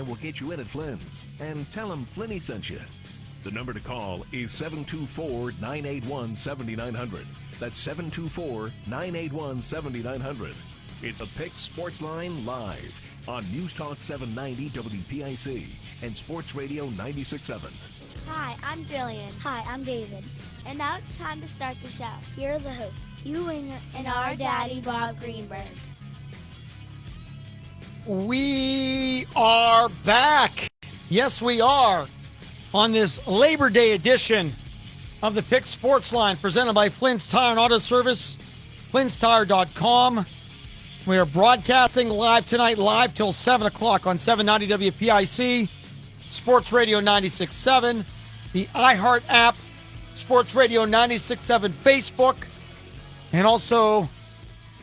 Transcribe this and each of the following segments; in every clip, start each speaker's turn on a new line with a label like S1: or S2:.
S1: and we'll get you in at Flynn's. And tell them Flinny sent you. The number to call is 724-981-7900. That's 724-981-7900. It's a Pick Sports Line live on News Talk 790 WPIC and Sports Radio 96.7.
S2: Hi, I'm Jillian.
S3: Hi, I'm David.
S2: And now it's time to start the show.
S3: Here are the hosts,
S2: Hugh Winger and our daddy, Bob Greenberg.
S4: We are back. Yes, we are. On this Labor Day edition of the Pick Sports Line presented by Flynn's Tire and Auto Service, Flynn'sTire.com. We are broadcasting live tonight, live till 7 o'clock on 790 WPIC, Sports Radio 96.7, the iHeart app, Sports Radio 96.7 Facebook, and also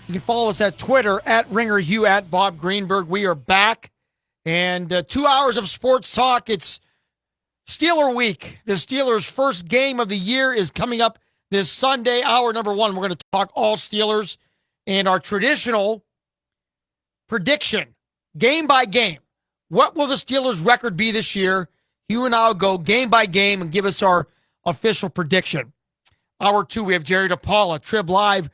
S4: you can follow us at Twitter, at Ringer Hugh, at Bob Greenberg. We are back, and 2 hours of sports talk. It's Steeler Week. The Steelers' first game of the year is coming up this Sunday, hour number 1. We're going to talk all Steelers and our traditional prediction, game by game. What will the Steelers' record be this year? You and I will go game by game and give us our official prediction. Hour 2, we have Jerry DePaula, Trib Live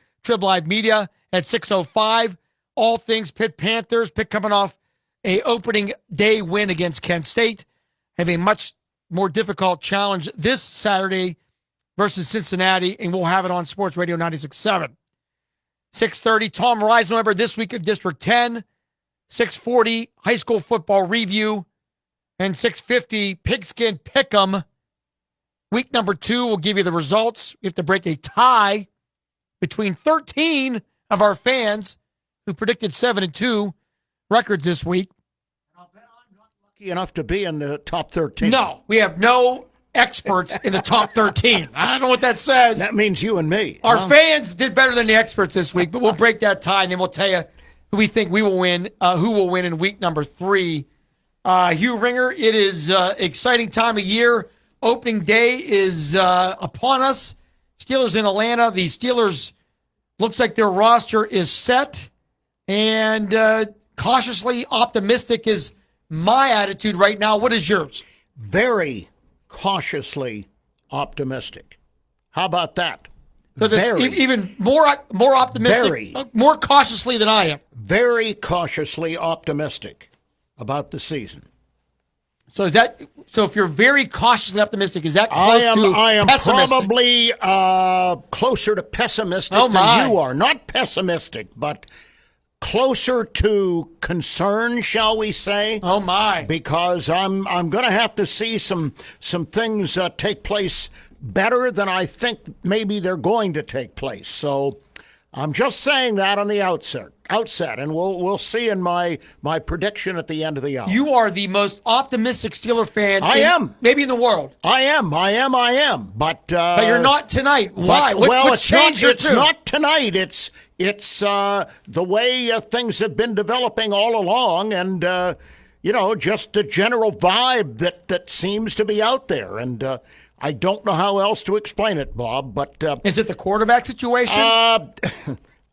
S4: Media at 6:05. All things Pitt Panthers. Pitt coming off a opening day win against Kent State. Have a much more difficult challenge this Saturday versus Cincinnati, and we'll have it on Sports Radio 96.7. 6:30, Tom Reisenweber, This Week of District 10. 6:40, high school football review. And 6:50, Pigskin Pick'em. Week number 2, we'll give you the results. We have to break a tie between 13 of our fans who predicted 7-2 records this week.
S5: I'll bet I'm not lucky enough to be in the top 13.
S4: No, we have no experts in the top 13. I don't know what that says.
S5: That means you and me.
S4: Our fans did better than the experts this week, but we'll break that tie, and then we'll tell you who we think we will win, who will win in week number 3. Hugh Ringer, it is exciting time of year. Opening day is upon us. Steelers in Atlanta. The Steelers looks like their roster is set, and cautiously optimistic is my attitude right now. What is yours?
S5: Very cautiously optimistic. How about that?
S4: So that's even more optimistic, more cautiously than I am.
S5: Very cautiously optimistic about the season.
S4: So if you're very cautiously optimistic, is that close to
S5: I am
S4: pessimistic?
S5: Probably closer to pessimistic than you are. Not pessimistic, but closer to concern, shall we say?
S4: Oh my!
S5: Because I'm going to have to see some things take place better than I think maybe they're going to take place. So I'm just saying that on the outset, and we'll see in my prediction at the end of the hour.
S4: You are the most optimistic Steeler fan
S5: I am.
S4: Maybe in the world.
S5: I am. But
S4: you're not tonight. Why? What's changed your tune?
S5: It's not tonight. It's the way things have been developing all along, and just the general vibe that seems to be out there, and I don't know how else to explain it, Bob. But
S4: is it the quarterback situation?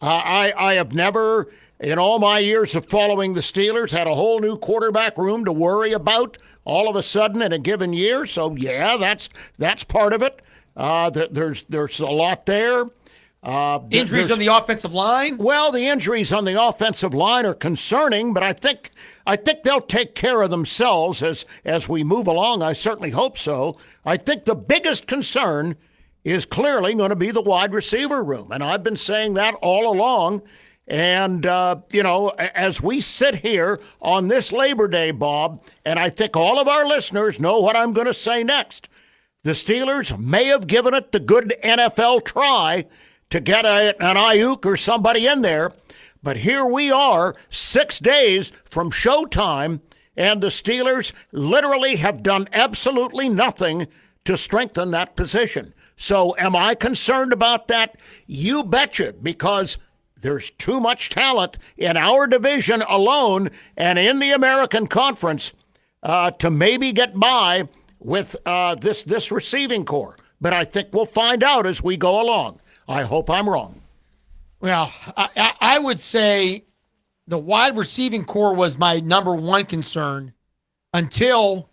S5: I have never, in all my years of following the Steelers, had a whole new quarterback room to worry about all of a sudden in a given year. So yeah, that's part of it. There's a lot there.
S4: Injuries on the offensive line?
S5: Well, the injuries on the offensive line are concerning, but I think they'll take care of themselves as we move along. I certainly hope so. I think the biggest concern is clearly going to be the wide receiver room, and I've been saying that all along. And, as we sit here on this Labor Day, Bob, and I think all of our listeners know what I'm going to say next, the Steelers may have given it the good NFL try to get an Ayuk or somebody in there. But here we are 6 days from showtime, and the Steelers literally have done absolutely nothing to strengthen that position. So am I concerned about that? You betcha, because there's too much talent in our division alone and in the American Conference to maybe get by with this receiving core. But I think we'll find out as we go along. I hope I'm wrong.
S4: Well, I would say the wide receiving core was my number one concern. until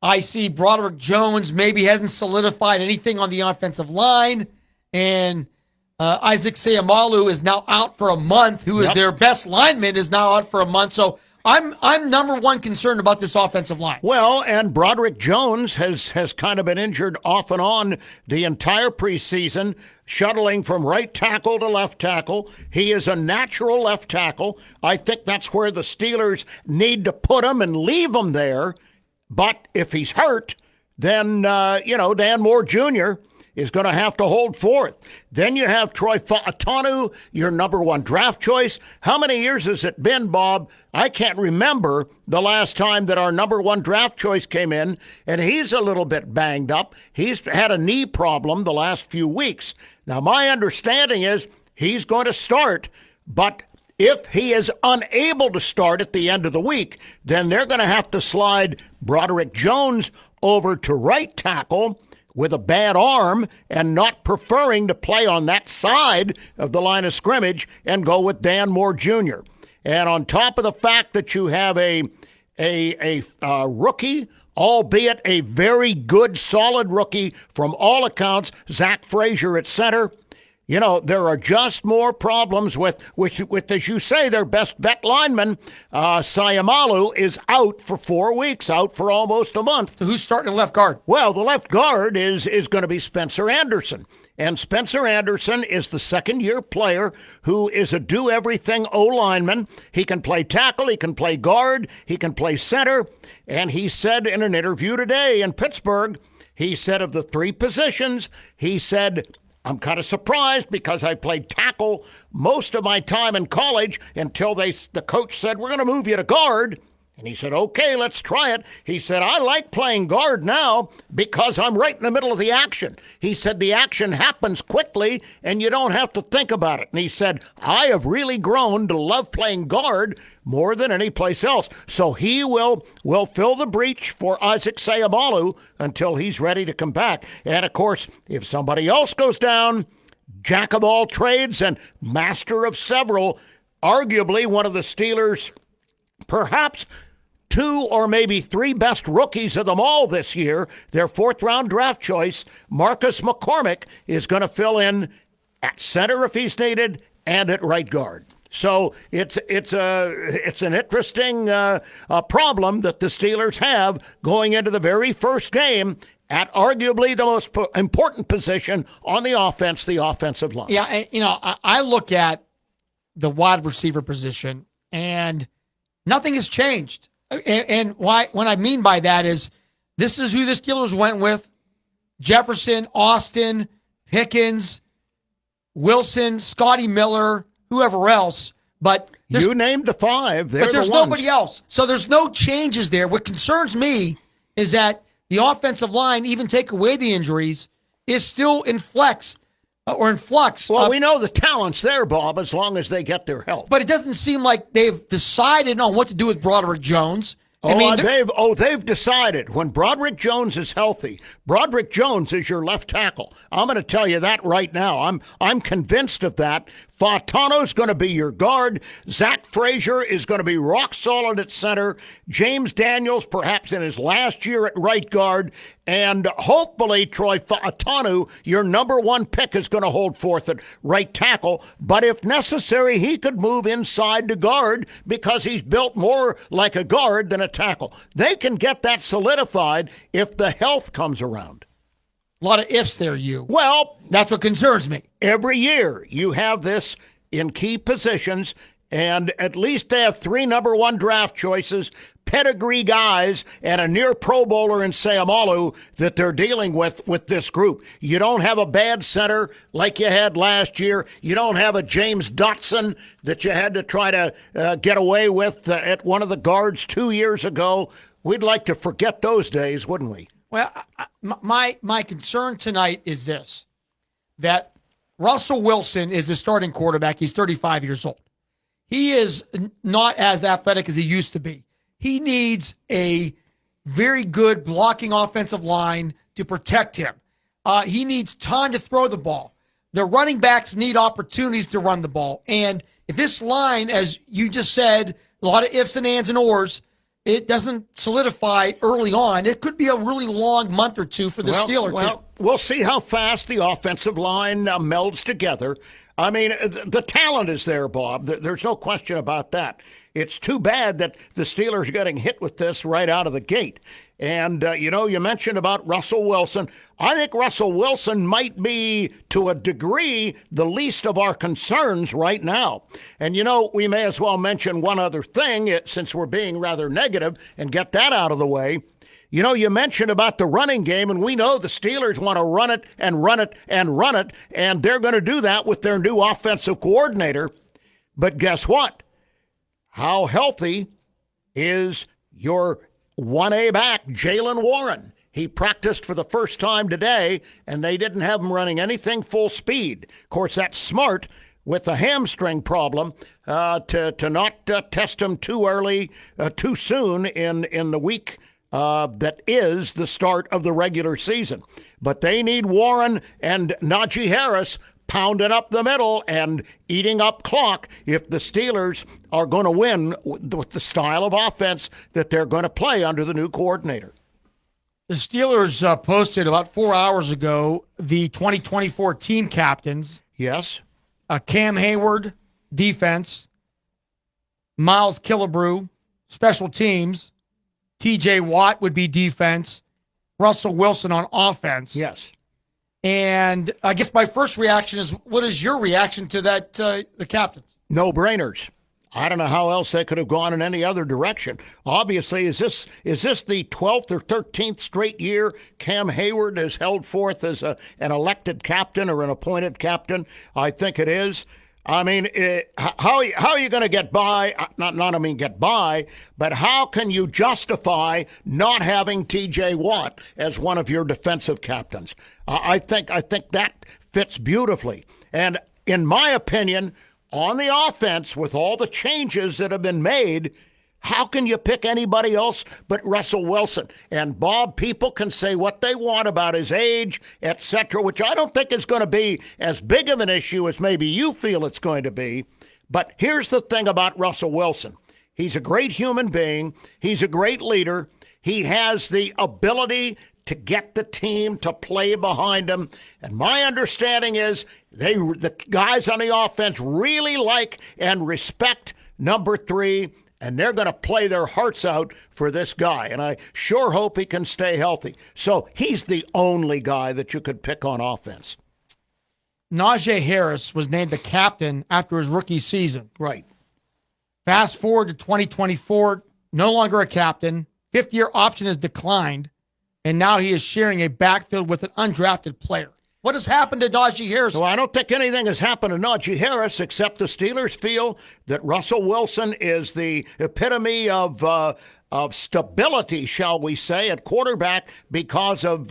S4: I see Broderick Jones maybe hasn't solidified anything on the offensive line, and Isaac Seumalo is now out for a month, who is their best lineman, is now out for a month. So I'm number one concerned about this offensive line.
S5: Well, and Broderick Jones has kind of been injured off and on the entire preseason, shuttling from right tackle to left tackle. He is a natural left tackle. I think that's where the Steelers need to put him and leave him there. But if he's hurt, then, Dan Moore Jr. is going to have to hold forth. Then you have Troy Fautanu, your number one draft choice. How many years has it been, Bob? I can't remember the last time that our number one draft choice came in, and he's a little bit banged up. He's had a knee problem the last few weeks. Now, my understanding is he's going to start, but if he is unable to start at the end of the week, then they're going to have to slide Broderick Jones over to right tackle with a bad arm and not preferring to play on that side of the line of scrimmage and go with Dan Moore Jr. And on top of the fact that you have a rookie, albeit a very good, solid rookie from all accounts, Zach Frazier at center, there are just more problems with, as you say, their best vet lineman, Seumalo, is out for 4 weeks, out for almost a month.
S4: So who's starting at left guard?
S5: Well, the left guard is going to be Spencer Anderson. And Spencer Anderson is the second-year player who is a do-everything O-lineman. He can play tackle, he can play guard, he can play center. And he said in an interview today in Pittsburgh, he said of the three positions, he said, I'm kind of surprised because I played tackle most of my time in college until the coach said, we're going to move you to guard. And he said, okay, let's try it. He said, I like playing guard now because I'm right in the middle of the action. He said, the action happens quickly and you don't have to think about it. And he said, I have really grown to love playing guard more than any place else. So he will fill the breach for Isaac Seumalo until he's ready to come back. And, of course, if somebody else goes down, jack of all trades and master of several, arguably one of the Steelers' perhaps two or maybe three best rookies of them all this year, their fourth-round draft choice, Marcus McCormick, is going to fill in at center if he's needed and at right guard. So it's an interesting problem that the Steelers have going into the very first game at arguably the most important position on the offense, the offensive line.
S4: Yeah, and, I look at the wide receiver position, and nothing has changed. And what I mean by that is this is who the Steelers went with: Jefferson, Austin, Pickens, Wilson, Scotty Miller, whoever else. But
S5: you named the five.
S4: But there's nobody else. So there's no changes there. What concerns me is that the offensive line, even take away the injuries, is still in flux.
S5: Well, we know the talent's there, Bob, as long as they get their help.
S4: But it doesn't seem like they've decided on what to do with Broderick Jones.
S5: They've decided. When Broderick Jones is healthy, Broderick Jones is your left tackle. I'm going to tell you that right now. I'm convinced of that. Fautano's going to be your guard. Zach Frazier is going to be rock solid at center. James Daniels, perhaps in his last year at right guard. And hopefully Troy Fautanu, your number one pick, is going to hold forth at right tackle. But if necessary, he could move inside to guard because he's built more like a guard than a tackle. They can get that solidified if the health comes around.
S4: A lot of ifs there, you.
S5: Well,
S4: that's what concerns me.
S5: Every year you have this in key positions, and at least they have three number one draft choices, pedigree guys, and a near Pro Bowler in Seumalo that they're dealing with this group. You don't have a bad center like you had last year. You don't have a James Dotson that you had to try to get away with at one of the guards 2 years ago. We'd like to forget those days, wouldn't we?
S4: Well, my concern tonight is this, that Russell Wilson is the starting quarterback. He's 35 years old. He is not as athletic as he used to be. He needs a very good blocking offensive line to protect him. He needs time to throw the ball. The running backs need opportunities to run the ball. And if this line, as you just said, a lot of ifs and ands and ors, it doesn't solidify early on, it could be a really long month or two for the Steelers.
S5: Well, we'll see how fast the offensive line melds together. I mean, the talent is there, Bob. There's no question about that. It's too bad that the Steelers are getting hit with this right out of the gate. And, you mentioned about Russell Wilson. I think Russell Wilson might be, to a degree, the least of our concerns right now. And, we may as well mention one other thing, since we're being rather negative, and get that out of the way. You mentioned about the running game, and we know the Steelers want to run it and run it and run it, and they're going to do that with their new offensive coordinator. But guess what? How healthy is your 1A back, Jaylen Warren? He practiced for the first time today, and they didn't have him running anything full speed. Of course, that's smart with the hamstring problem to not test him too early, too soon in the week that is the start of the regular season. But they need Warren and Najee Harris pounding up the middle and eating up clock if the Steelers are going to win with the style of offense that they're going to play under the new coordinator.
S4: The Steelers posted about 4 hours ago the 2024 team captains.
S5: Yes.
S4: Cam Hayward, defense. Miles Killebrew, special teams. TJ Watt would be defense. Russell Wilson on offense.
S5: Yes.
S4: And I guess my first reaction is, what is your reaction to that, the captains?
S5: No-brainers. I don't know how else they could have gone in any other direction. Obviously, is this the 12th or 13th straight year Cam Hayward is held forth as an elected captain or an appointed captain? I think it is. I mean, how are you going to get by? Get by, but how can you justify not having T.J. Watt as one of your defensive captains? I think that fits beautifully. And in my opinion, on the offense, with all the changes that have been made, how can you pick anybody else but Russell Wilson? And Bob, people can say what they want about his age, etc., which I don't think is going to be as big of an issue as maybe you feel it's going to be. But here's the thing about Russell Wilson. He's a great human being. He's a great leader. He has the ability to get the team to play behind him. And my understanding is the guys on the offense really like and respect number 3, and they're going to play their hearts out for this guy. And I sure hope he can stay healthy. So he's the only guy that you could pick on offense.
S4: Najee Harris was named the captain after his rookie season.
S5: Right.
S4: Fast forward to 2024, no longer a captain. Fifth-year option has declined, and now he is sharing a backfield with an undrafted player. What has happened to Najee Harris?
S5: Well, I don't think anything has happened to Najee Harris except the Steelers feel that Russell Wilson is the epitome of stability, shall we say, at quarterback because of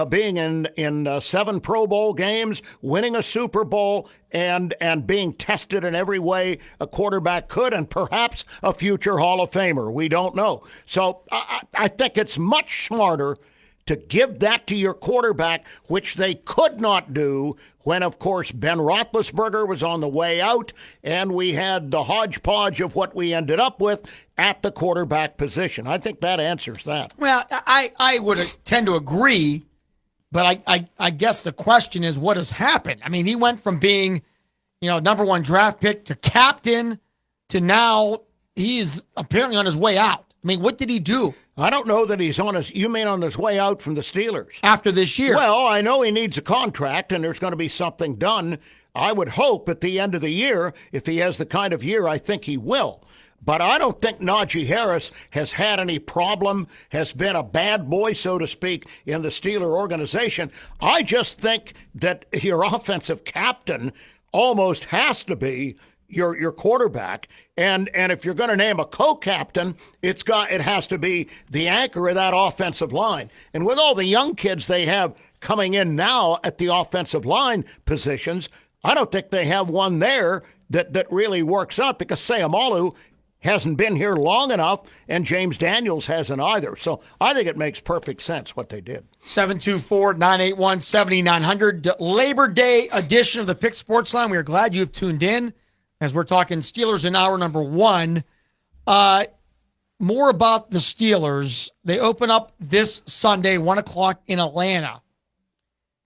S5: being in 7 Pro Bowl games, winning a Super Bowl, and being tested in every way a quarterback could, and perhaps a future Hall of Famer. We don't know. So I think it's much smarter to give that to your quarterback, which they could not do when, of course, Ben Roethlisberger was on the way out, and we had the hodgepodge of what we ended up with at the quarterback position. I think that answers that.
S4: Well, I would tend to agree, but I guess the question is, what has happened? I mean, he went from being, number 1 draft pick to captain to now he's apparently on his way out. I mean, what did he do?
S5: I don't know that he's on his way out from the Steelers.
S4: After this year?
S5: Well, I know he needs a contract, and there's going to be something done. I would hope at the end of the year, if he has the kind of year I think he will. But I don't think Najee Harris has had any problem, has been a bad boy, so to speak, in the Steeler organization. I just think that your offensive captain almost has to be your quarterback, and if you're going to name a co-captain, it has to be the anchor of that offensive line. And with all the young kids they have coming in now at the offensive line positions, I don't think they have one there that really works out, because Sayamalu hasn't been here long enough, and James Daniels hasn't either. So I think it makes perfect sense what they did.
S4: 724-981-7900, Labor Day edition of the Pick Sports Line. We are glad you've tuned in as we're talking Steelers in hour number 1. more about the Steelers. They open up this Sunday, 1 o'clock in Atlanta.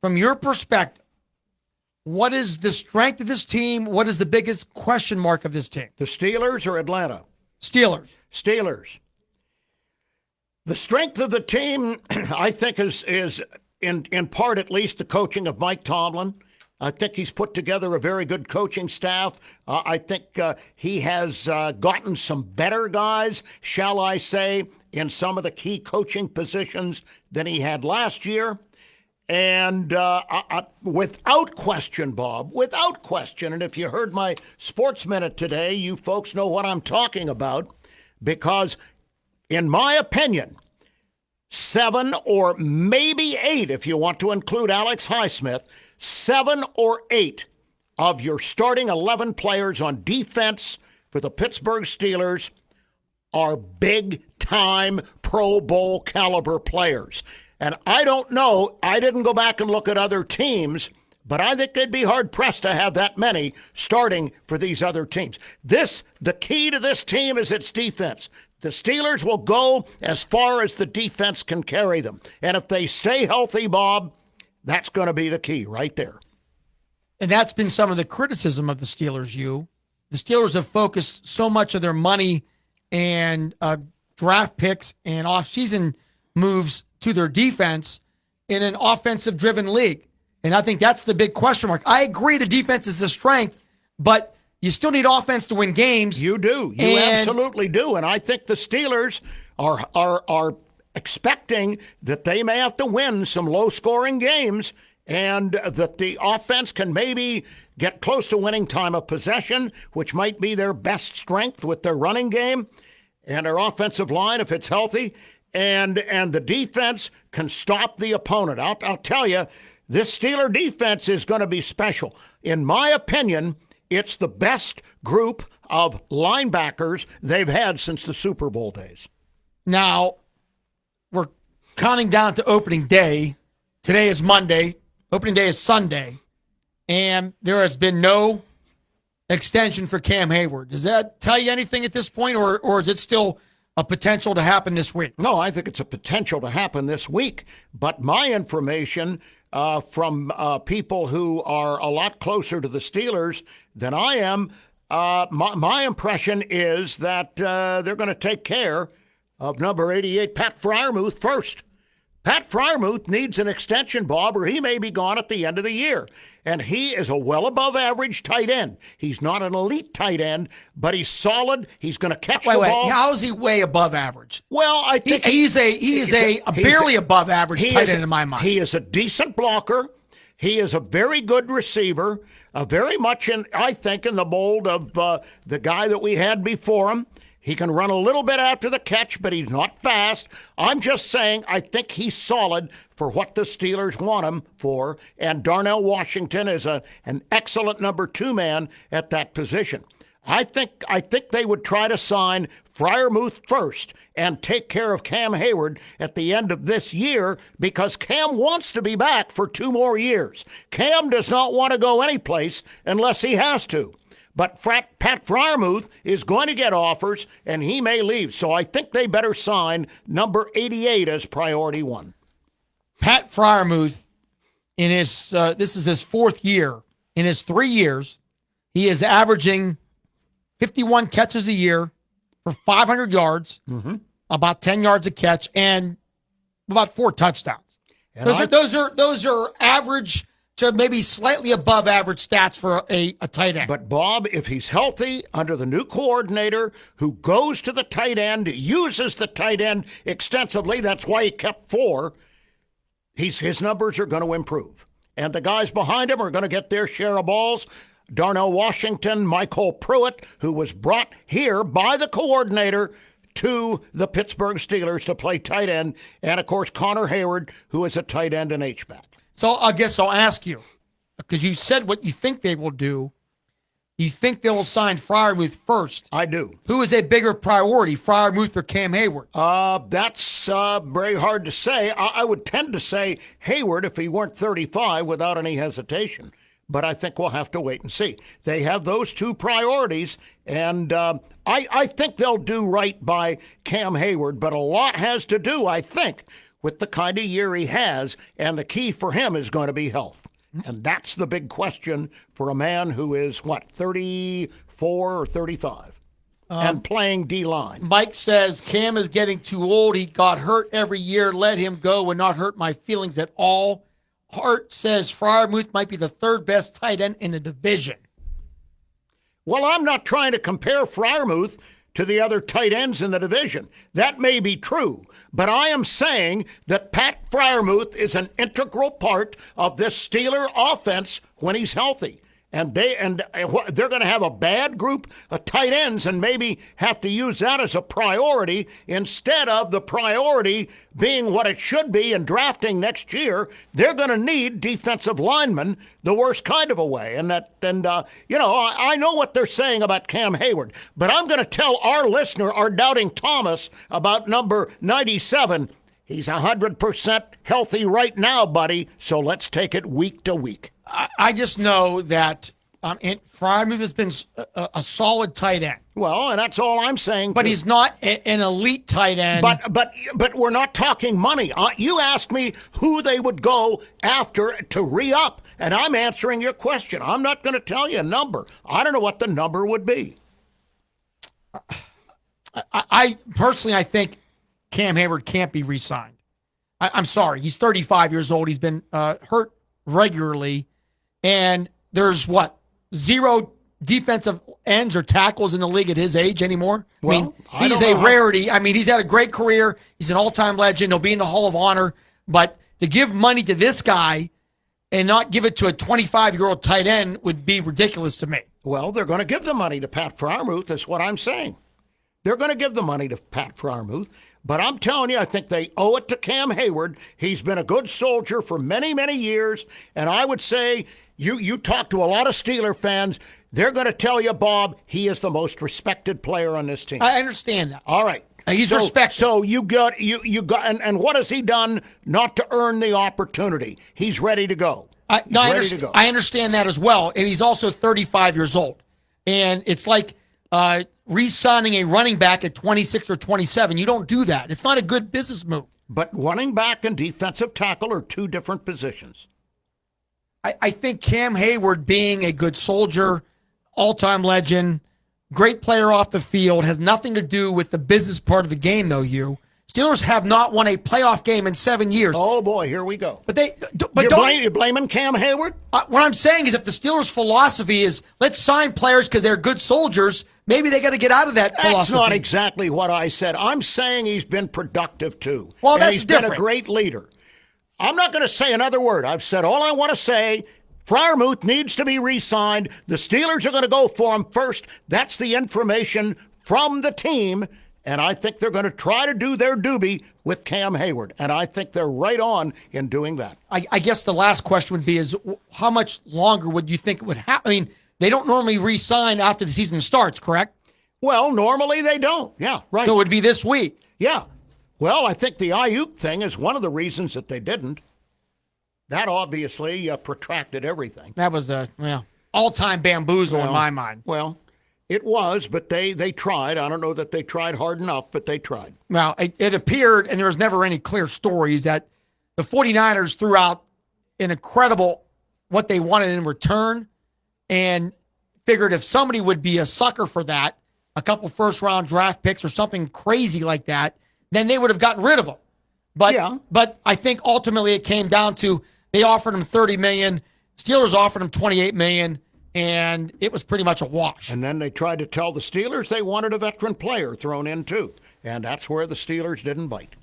S4: From your perspective, what is the strength of this team? What is the biggest question mark of this team?
S5: The Steelers or Atlanta?
S4: Steelers.
S5: Steelers. The strength of the team, I think, is in part at least the coaching of Mike Tomlin. I think he's put together a very good coaching staff. I think he has gotten some better guys, shall I say, in some of the key coaching positions than he had last year. And without question, Bob, without question, and if you heard my Sports Minute today, you folks know what I'm talking about, because in my opinion, 7 or maybe 8, if you want to include Alex Highsmith, 7 or 8 of your starting 11 players on defense for the Pittsburgh Steelers are big-time Pro Bowl caliber players. And I don't know, I didn't go back and look at other teams, but I think they'd be hard-pressed to have that many starting for these other teams. The key to this team is its defense. The Steelers will go as far as the defense can carry them. And if they stay healthy, Bob, that's going to be the key right there.
S4: And that's been some of the criticism of the Steelers, The Steelers have focused so much of their money and draft picks and offseason moves to their defense in an offensive-driven league. And I think that's the big question mark. I agree the defense is the strength, but you still need offense to win games.
S5: You do. You absolutely do. And I think the Steelers are expecting that they may have to win some low-scoring games and that the offense can maybe get close to winning time of possession, which might be their best strength with their running game and their offensive line if it's healthy. And the defense can stop the opponent. I'll tell you, this Steeler defense is going to be special. In my opinion, it's the best group of linebackers they've had since the Super Bowl days.
S4: Now, we're counting down to opening day. Today is Monday. Opening day is Sunday. And there has been no extension for Cam Hayward. Does that tell you anything at this point, or is it still a potential to happen this week?
S5: No, I think it's a potential to happen this week. But my information from people who are a lot closer to the Steelers than I am, my impression is that they're going to take care of number 88, Pat Freiermuth, first. Pat Freiermuth needs an extension, Bob, or he may be gone at the end of the year. And he is a well above average tight end. He's not an elite tight end, but he's solid. He's going to catch the ball.
S4: How is he way above average?
S5: Well, I think
S4: he's a barely above average tight end in my mind.
S5: He is a decent blocker. He is a very good receiver. Very much I think in the mold of the guy that we had before him. He can run a little bit after the catch, but he's not fast. I'm just saying I think he's solid for what the Steelers want him for, and Darnell Washington is an excellent number 2 man at that position. I think they would try to sign Freiermuth first and take care of Cam Hayward at the end of this year because Cam wants to be back for 2 more years. Cam does not want to go anyplace unless he has to. But Pat Freiermuth is going to get offers, and he may leave. So I think they better sign number 88 as priority 1.
S4: Pat Freiermuth, in his this is his 4th year. In his 3 years, he is averaging 51 catches a year for 500 yards, about 10 yards a catch, and about 4 touchdowns. And those are average to maybe slightly above average stats for a tight end.
S5: But, Bob, if he's healthy under the new coordinator who goes to the tight end, uses the tight end extensively, that's why he kept 4, his numbers are going to improve. And the guys behind him are going to get their share of balls. Darnell Washington, Michael Pruitt, who was brought here by the coordinator to the Pittsburgh Steelers to play tight end, and, of course, Connor Hayward, who is a tight end and H-back.
S4: So I guess I'll ask you, because you said what you think they will do. You think they will sign Freiermuth first?
S5: I do.
S4: Who is a bigger priority, Freiermuth or Cam Hayward?
S5: That's very hard to say. I would tend to say Hayward if he weren't 35 without any hesitation. but I think we'll have to wait and see. They have those two priorities, and I think they'll do right by Cam Hayward, but a lot has to do, I think, with the kind of year he has, and the key for him is going to be health. And that's the big question for a man who is, 34 or 35? And playing D-line.
S4: Mike says Cam is getting too old. He got hurt every year. Let him go and not hurt my feelings at all. Hart says Freiermuth might be the third best tight end in the division.
S5: Well, I'm not trying to compare Freiermuth to the other tight ends in the division. That may be true, but I am saying that Pat Freiermuth is an integral part of this Steeler offense when he's healthy. And they're going to have a bad group of tight ends and maybe have to use that as a priority instead of the priority being what it should be in drafting next year. They're going to need defensive linemen the worst kind of a way. I know what they're saying about Cam Hayward, but I'm going to tell our listener, our doubting Thomas, about number 97. He's 100% healthy right now, buddy, so let's take it week to week.
S4: I just know that Freiermuth has been a solid tight end.
S5: Well, and that's all I'm saying.
S4: But he's not an elite tight end.
S5: But we're not talking money. You asked me who they would go after to re-up, and I'm answering your question. I'm not going to tell you a number. I don't know what the number would be.
S4: I personally think Cam Hayward can't be re-signed. I'm sorry. He's 35 years old. He's been hurt regularly. And there's zero defensive ends or tackles in the league at his age anymore.
S5: Well,
S4: he's a rarity. He's had a great career. He's an all-time legend. He'll be in the Hall of Honor. But to give money to this guy and not give it to a 25-year-old tight end would be ridiculous to me.
S5: Well, they're going to give the money to Pat Freiermuth. That's what I'm saying. They're going to give the money to Pat Freiermuth. But I'm telling you, I think they owe it to Cam Hayward. He's been a good soldier for many, many years. And I would say you talk to a lot of Steeler fans, they're going to tell you, Bob, he is the most respected player on this team.
S4: I understand that.
S5: All right.
S4: He's respected.
S5: So you got and what has he done not to earn the opportunity? He's ready to go.
S4: I understand that as well. And he's also 35 years old. And it's like re-signing a running back at 26 or 27. You don't do that. It's not a good business move.
S5: But running back and defensive tackle are two different positions.
S4: I think Cam Hayward, being a good soldier, all-time legend, great player off the field, has nothing to do with the business part of the game, though, Steelers have not won a playoff game in 7 years.
S5: Oh, boy, here we go.
S4: You're
S5: blaming Cam Hayward?
S4: What I'm saying is if the Steelers' philosophy is let's sign players because they're good soldiers, maybe they got to get out of that philosophy.
S5: That's not exactly what I said. I'm saying he's been productive, too.
S4: Well, that's
S5: he's
S4: different.
S5: Been a great leader. I'm not going to say another word. I've said all I want to say. Freiermuth needs to be re-signed. The Steelers are going to go for him first. That's the information from the team. And I think they're going to try to do their doobie with Cam Hayward. And I think they're right on in doing that.
S4: I guess the last question would be is how much longer would you think it would happen? They don't normally re-sign after the season starts, correct?
S5: Well, normally they don't. Yeah, right.
S4: So it would be this week.
S5: Yeah. Well, I think the Ayuk thing is one of the reasons that they didn't. That obviously protracted everything.
S4: That was a all-time bamboozle in my mind.
S5: Well, it was, but they tried. I don't know that they tried hard enough, but they tried.
S4: Well, it appeared, and there was never any clear stories, that the 49ers threw out an incredible what they wanted in return and figured if somebody would be a sucker for that, a couple first-round draft picks or something crazy like that, then they would have gotten rid of them. But I think ultimately it came down to they offered him $30 million, Steelers offered him $28 million, and it was pretty much a wash.
S5: And then they tried to tell the Steelers they wanted a veteran player thrown in too, and that's where the Steelers didn't bite.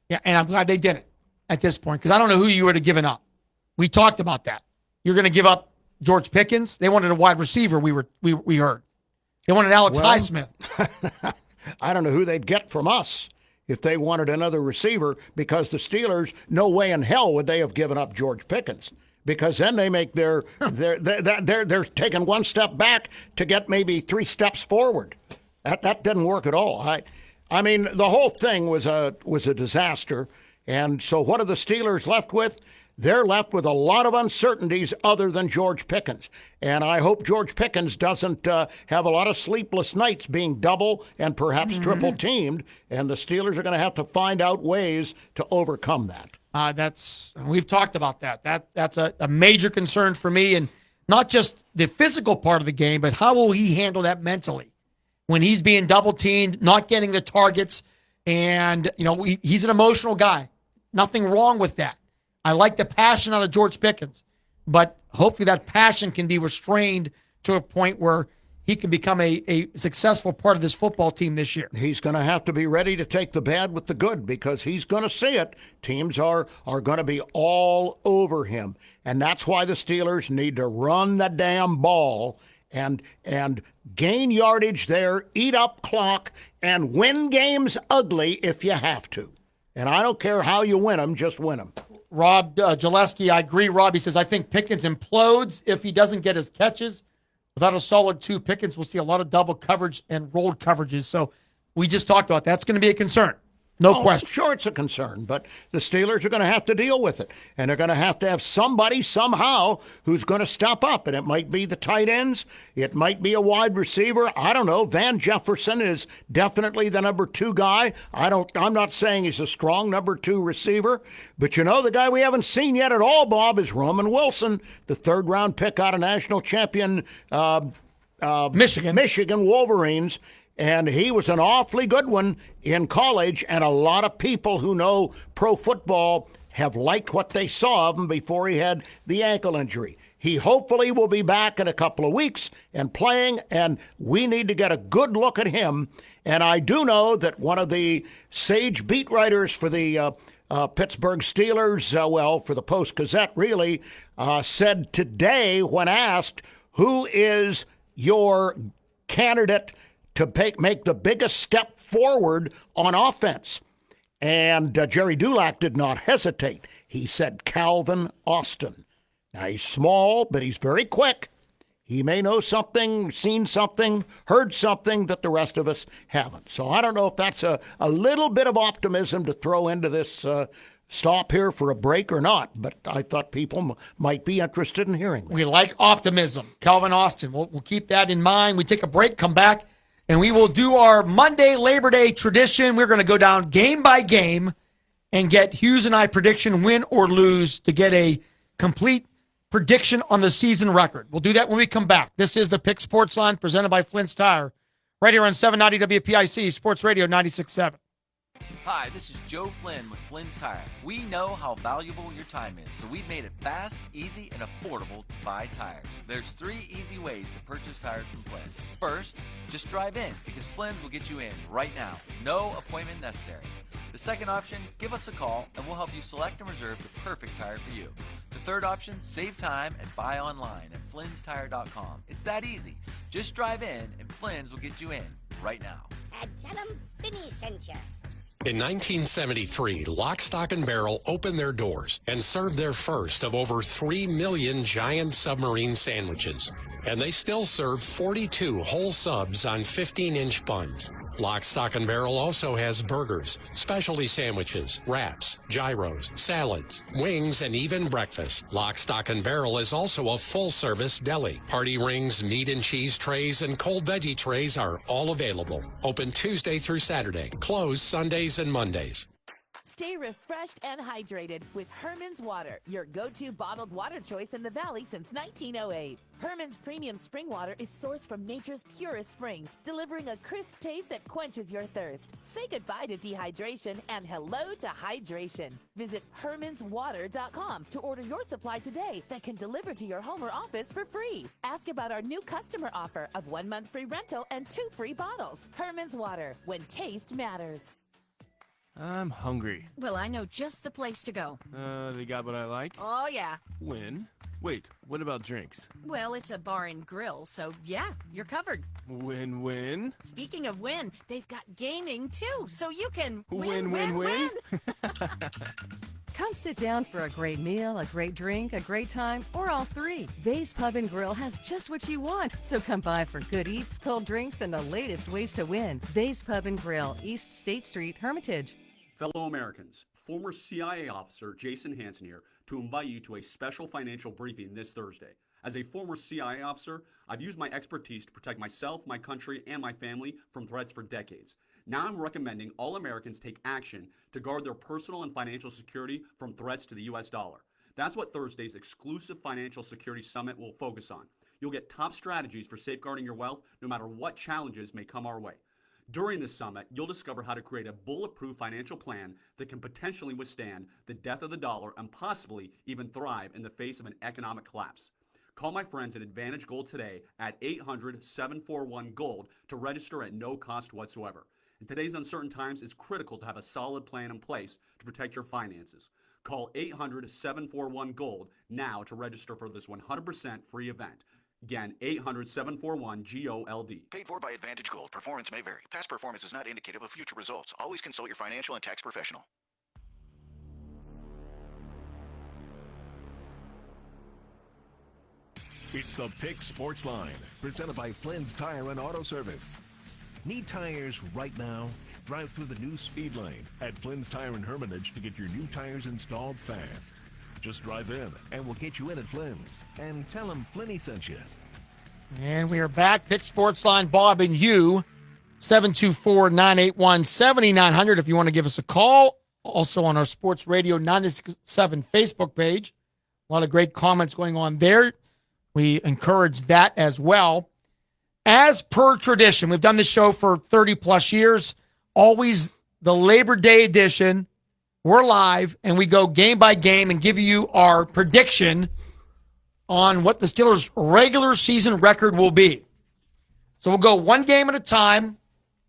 S4: Yeah, and I'm glad they didn't at this point because I don't know who you would have given up. We talked about that. You're going to give up George Pickens. They wanted a wide receiver. We heard they wanted Alex Highsmith.
S5: I don't know who they'd get from us if they wanted another receiver because the Steelers, no way in hell would they have given up George Pickens because then they make they're taking one step back to get maybe 3 steps forward. That didn't work at all. I mean, the whole thing was a disaster. And so what are the Steelers left with? they're left with a lot of uncertainties other than George Pickens. And I hope George Pickens doesn't have a lot of sleepless nights being double and perhaps triple teamed. And the Steelers are going to have to find out ways to overcome that.
S4: We've talked about that. That's a major concern for me, and not just the physical part of the game, but how will he handle that mentally when he's being double teamed, not getting the targets, and he's an emotional guy. Nothing wrong with that. I like the passion out of George Pickens, but hopefully that passion can be restrained to a point where he can become a successful part of this football team this year.
S5: He's going to have to be ready to take the bad with the good because he's going to see it. Teams are going to be all over him. And that's why the Steelers need to run the damn ball and gain yardage there, eat up clock, and win games ugly if you have to. And I don't care how you win them, just win them.
S4: Rob Jaleski, I agree, Rob. He says, I think Pickens implodes if he doesn't get his catches. Without a solid 2, Pickens will see a lot of double coverage and rolled coverages. So we just talked about that's going to be a concern. No question.
S5: Sure, it's a concern, but the Steelers are going to have to deal with it. And they're going to have somebody somehow who's going to step up. And it might be the tight ends. It might be a wide receiver. I don't know. Van Jefferson is definitely the number 2 guy. I'm not saying he's a strong number 2 receiver. But the guy we haven't seen yet at all, Bob, is Roman Wilson, the 3rd-round pick out of national champion Michigan Wolverines. And he was an awfully good one in college, and a lot of people who know pro football have liked what they saw of him before he had the ankle injury. He hopefully will be back in a couple of weeks and playing, and we need to get a good look at him. And I do know that one of the sage beat writers for the Pittsburgh Steelers, for the Post-Gazette really, said today when asked, who is your candidate to make the biggest step forward on offense? And Jerry Dulac did not hesitate. He said Calvin Austin. Now, he's small, but he's very quick. He may know something, seen something, heard something that the rest of us haven't. So I don't know if that's a little bit of optimism to throw into this stop here for a break or not, but I thought people might be interested in hearing that.
S4: We like optimism. Calvin Austin. We'll keep that in mind. We take a break, come back, and we will do our Monday Labor Day tradition. We're going to go down game by game and get Hughes and I prediction, win or lose, to get a complete prediction on the season record. We'll do that when we come back. This is the Pick Sports Line presented by Flint's Tire, right here on 790 WPIC, Sports Radio 96.7.
S3: Hi, this is Joe Flynn with Flynn's Tire. We know how valuable your time is, so we've made it fast, easy, and affordable to buy tires. There's 3 easy ways to purchase tires from Flynn. First, just drive in, because Flynn's will get you in right now. No appointment necessary. The second option, give us a call, and we'll help you select and reserve the perfect tire for you. The third option, save time and buy online at flynnstire.com. It's that easy. Just drive in, and Flynn's will get you in right now.
S6: And tell them Finney sent you.
S7: In 1973, Lock, Stock, and Barrel opened their doors and served their first of over 3 million giant submarine sandwiches. And they still serve 42 whole subs on 15-inch buns. Lock, Stock, and Barrel also has burgers, specialty sandwiches, wraps, gyros, salads, wings, and even breakfast. Lock, Stock, and Barrel is also a full-service deli. Party rings, meat and cheese trays, and cold veggie trays are all available. Open Tuesday through Saturday. Closed Sundays and Mondays.
S8: Stay refreshed and hydrated with Herman's Water, your go-to bottled water choice in the Valley since 1908. Herman's premium spring water is sourced from nature's purest springs, delivering a crisp taste that quenches your thirst. Say goodbye to dehydration and hello to hydration. Visit hermanswater.com to order your supply today that can deliver to your home or office for free. Ask about our new customer offer of 1 month free rental and 2 free bottles. Herman's Water, when taste matters.
S9: I'm hungry.
S10: Well, I know just the place to go.
S9: They got what I like?
S10: Oh, yeah.
S9: When? Wait, what about drinks?
S10: Well, it's a bar and grill, so yeah, you're covered.
S9: Win-win?
S10: Speaking of win, they've got gaming too, so you can
S9: win.
S11: Come sit down for a great meal, a great drink, a great time, or all 3. Vay's Pub and Grill has just what you want. So come by for good eats, cold drinks, and the latest ways to win. Vay's Pub and Grill, East State Street, Hermitage.
S12: Fellow Americans, former CIA officer Jason Hansen here to invite you to a special financial briefing this Thursday. As a former CIA officer, I've used my expertise to protect myself, my country, and my family from threats for decades. Now I'm recommending all Americans take action to guard their personal and financial security from threats to the U.S. dollar. That's what Thursday's exclusive Financial Security Summit will focus on. You'll get top strategies for safeguarding your wealth no matter what challenges may come our way. During this summit, you'll discover how to create a bulletproof financial plan that can potentially withstand the death of the dollar and possibly even thrive in the face of an economic collapse. Call my friends at Advantage Gold today at 800-741-GOLD to register at no cost whatsoever. In today's uncertain times, it's critical to have a solid plan in place to protect your finances. Call 800-741-GOLD now to register for this 100% free event. Again, 800-741-GOLD.
S13: Paid for by Advantage Gold. Performance may vary. Past performance is not indicative of future results. Always consult your financial and tax professional.
S1: It's the Pick Sports Line, presented by Flynn's Tire and Auto Service. Need tires right now? Drive through the new speed lane at Flynn's Tire and Hermitage to get your new tires installed fast. Just drive in, and we'll get you in at Flynn's. And tell them Flinny sent you.
S4: And we are back. Pick Sports Line, Bob and you, 724-981-7900 if you want to give us a call. Also on our Sports Radio 97 Facebook page. A lot of great comments going on there. We encourage that as well. As per tradition, we've done this show for 30-plus years. Always the Labor Day edition. We're live, and we go game by game and give you our prediction on what the Steelers' regular season record will be. So we'll go one game at a time.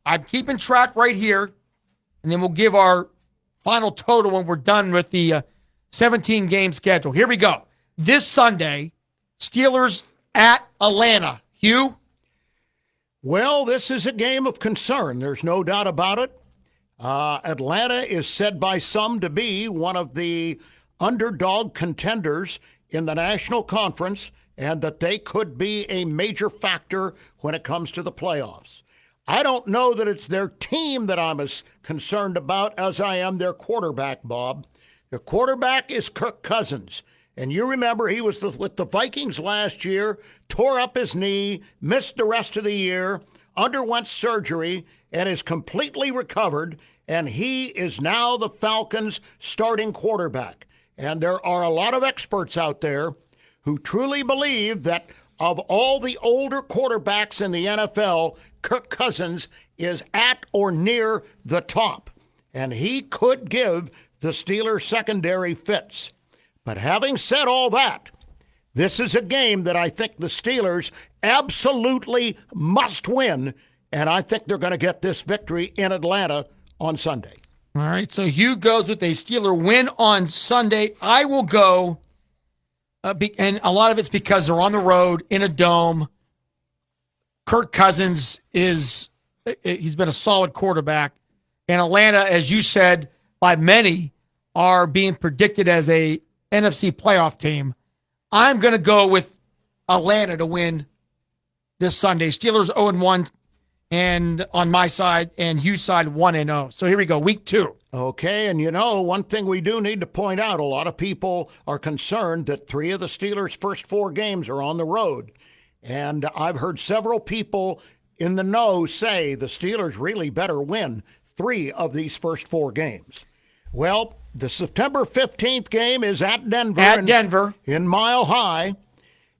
S4: I'm keeping track right here, and then we'll give our final total when we're done with the 17-game schedule. Here we go. This Sunday, Steelers at Atlanta. Hugh?
S5: Well, this is a game of concern. There's no doubt about it. Atlanta is said by some to be one of the underdog contenders in the National Conference, and that they could be a major factor when it comes to the playoffs. I don't know that it's their team that I'm as concerned about as I am their quarterback, Bob. Their quarterback is Kirk Cousins. And you remember he was with the Vikings last year, tore up his knee, missed the rest of the year, underwent surgery, and is completely recovered, and he is now the Falcons' starting quarterback. And there are a lot of experts out there who truly believe that of all the older quarterbacks in the NFL, Kirk Cousins is at or near the top. And he could give the Steelers secondary fits. But having said all that, this is a game that I think the Steelers absolutely must win, and I think they're going to get this victory in Atlanta on Sunday.
S4: All right, so Hugh goes with a Steeler win on Sunday. I will go, and a lot of it's because they're on the road in a dome. Kirk Cousins he's been a solid quarterback. And Atlanta, as you said, by many, are being predicted as a NFC playoff team. I'm going to go with Atlanta to win this Sunday. Steelers 0-1 and on my side, and Hugh's side 1-0. So here we go, week 2.
S5: Okay, and one thing we do need to point out, a lot of people are concerned that 3 of the Steelers' first 4 games are on the road. And I've heard several people in the know say the Steelers really better win 3 of these first 4 games. Well, the September 15th game is at Denver. In Mile High.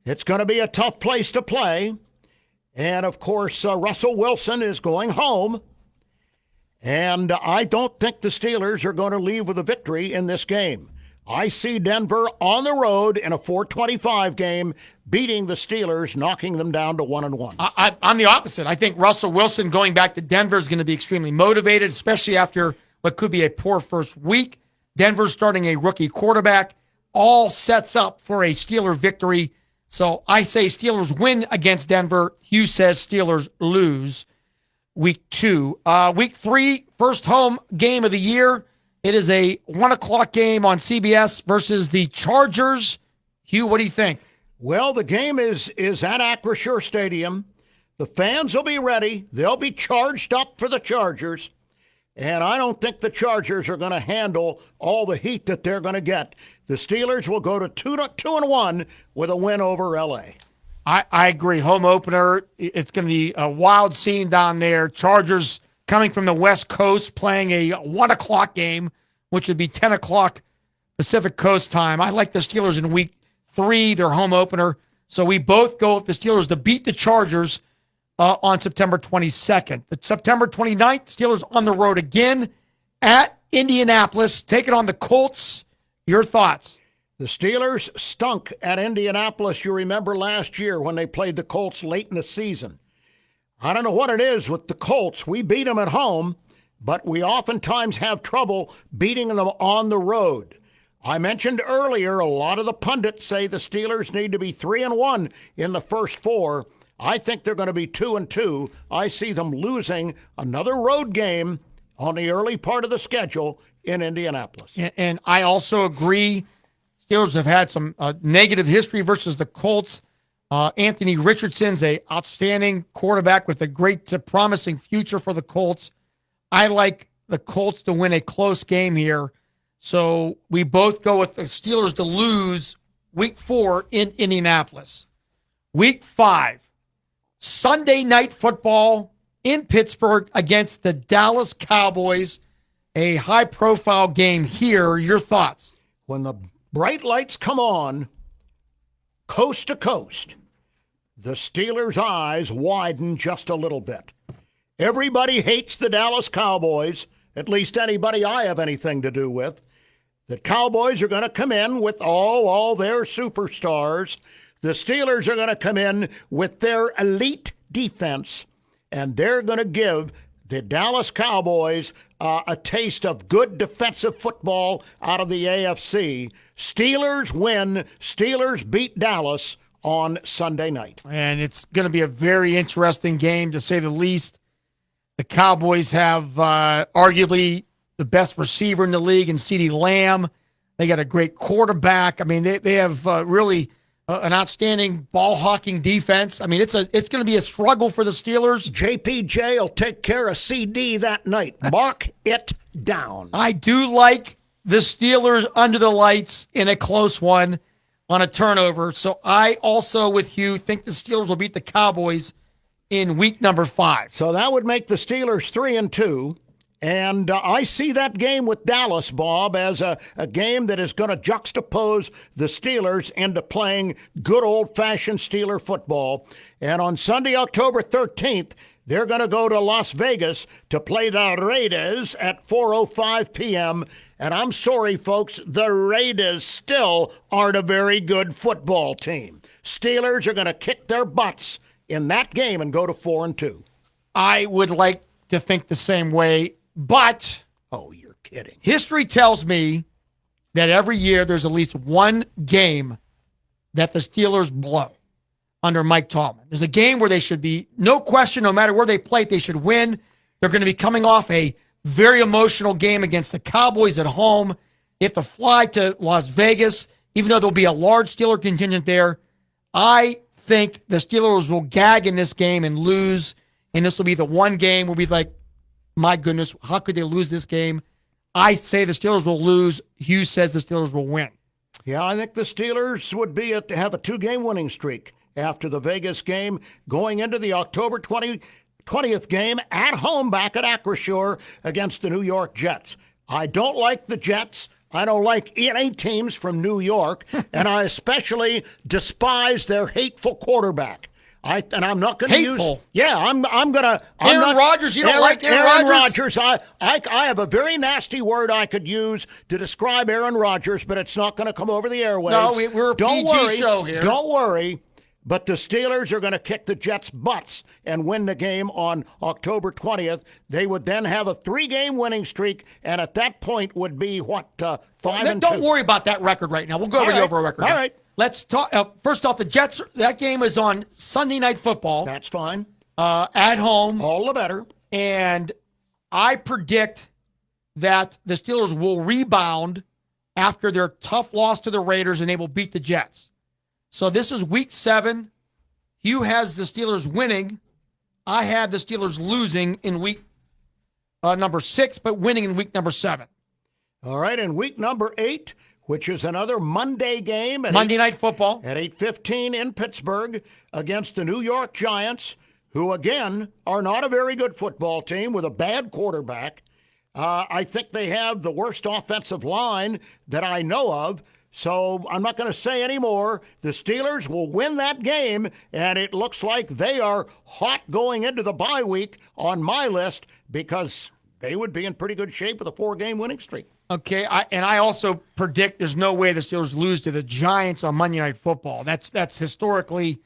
S5: It's going to be a tough place to play. And, of course, Russell Wilson is going home. And I don't think the Steelers are going to leave with a victory in this game. I see Denver on the road in a 425 game, beating the Steelers, knocking them down to 1-1.
S4: I'm the opposite. I think Russell Wilson going back to Denver is going to be extremely motivated, especially after what could be a poor first week. Denver's starting a rookie quarterback. All sets up for a Steeler victory. So I say Steelers win against Denver. Hugh says Steelers lose week 2. Week 3, first home game of the year. It is a 1 o'clock game on CBS versus the Chargers. Hugh, what do you think?
S5: Well, the game is at Acrisure Stadium. The fans will be ready. They'll be charged up for the Chargers. and I don't think the Chargers are going to handle all the heat that they're going to get. The Steelers will go to 2-1 with a win over L.A.
S4: I agree. Home opener, it's going to be a wild scene down there. Chargers coming from the West Coast playing a 1 o'clock game, which would be 10 o'clock Pacific Coast time. I like the Steelers in week 3, their home opener. So we both go with the Steelers to beat the Chargers on September 22nd. The September 29th, Steelers on the road again at Indianapolis, taking on the Colts. Your thoughts?
S5: The Steelers stunk at Indianapolis, you remember last year when they played the Colts late in the season. I don't know what it is with the Colts. We beat them at home, but we oftentimes have trouble beating them on the road. I mentioned earlier, a lot of the pundits say the Steelers need to be 3-1 in the first 4. I think they're going to be 2-2. I see them losing another road game on the early part of the schedule in Indianapolis.
S4: And I also agree. Steelers have had some negative history versus the Colts. Anthony Richardson's an outstanding quarterback with a great promising future for the Colts. I like the Colts to win a close game here. So we both go with the Steelers to lose week 4 in Indianapolis. Week 5, Sunday night football in Pittsburgh against the Dallas Cowboys. A high-profile game here. Your thoughts?
S5: When the bright lights come on, coast to coast, the Steelers' eyes widen just a little bit. Everybody hates the Dallas Cowboys, at least anybody I have anything to do with. The Cowboys are going to come in with all their superstars. The Steelers are going to come in with their elite defense, and they're going to give the Dallas Cowboys a taste of good defensive football out of the AFC. Steelers win. Steelers beat Dallas on Sunday night.
S4: And it's going to be a very interesting game, to say the least. The Cowboys have arguably the best receiver in the league in CeeDee Lamb. They got a great quarterback. I mean, they have really an outstanding ball-hawking defense. I mean, it's going to be a struggle for the Steelers.
S5: JPJ will take care of CD that night. Mark it down.
S4: I do like the Steelers under the lights in a close one on a turnover. So I also, with you, think the Steelers will beat the Cowboys in week number 5.
S5: So that would make the Steelers 3-2. And I see that game with Dallas, Bob, as a game that is going to juxtapose the Steelers into playing good old-fashioned Steeler football. And on Sunday, October 13th, they're going to go to Las Vegas to play the Raiders at 4:05 p.m. And I'm sorry, folks, the Raiders still aren't a very good football team. Steelers are going to kick their butts in that game and go to 4-2.
S4: I would like to think the same way. But,
S5: oh, you're kidding.
S4: History tells me that every year there's at least one game that the Steelers blow under Mike Tomlin. There's a game where they should be, no question, no matter where they play, they should win. They're going to be coming off a very emotional game against the Cowboys at home. They have to fly to Las Vegas, even though there'll be a large Steeler contingent there. I think the Steelers will gag in this game and lose, and this will be the one game we'll be like, my goodness, how could they lose this game? I say the Steelers will lose. Hughes says the Steelers will win.
S5: Yeah, I think the Steelers would be to have a 2-game winning streak after the Vegas game, going into the October 20th game at home back at Acrisure against the New York Jets. I don't like the Jets. I don't like any teams from New York, and I especially despise their hateful quarterback. I'm not going to use.
S4: Hateful.
S5: Yeah, I'm going to.
S4: Aaron Rodgers. You don't like Aaron
S5: Rodgers? I have a very nasty word I could use to describe Aaron Rodgers, but it's not going to come over the airwaves.
S4: No, we're a PG show here.
S5: Don't worry. But the Steelers are going to kick the Jets' butts and win the game on October 20th. They would then have a 3-game winning streak, and at that point would be, 5-2?
S4: Don't worry about that record right now. We'll go over the overall record.
S5: All right.
S4: Let's talk. First off, the Jets, that game is on Sunday Night Football.
S5: That's fine.
S4: At home.
S5: All the better.
S4: And I predict that the Steelers will rebound after their tough loss to the Raiders, and they will beat the Jets. So this is week 7. Hugh has the Steelers winning. I had the Steelers losing in week number 6, but winning in week number 7.
S5: All right, in week number 8, which is another Monday game.
S4: Monday Night Football.
S5: At 8:15 in Pittsburgh against the New York Giants, who, again, are not a very good football team with a bad quarterback. I think they have the worst offensive line that I know of, so I'm not going to say any more. The Steelers will win that game, and it looks like they are hot going into the bye week on my list because they would be in pretty good shape with a 4-game winning streak.
S4: Okay, I also predict there's no way the Steelers lose to the Giants on Monday Night Football. That's historically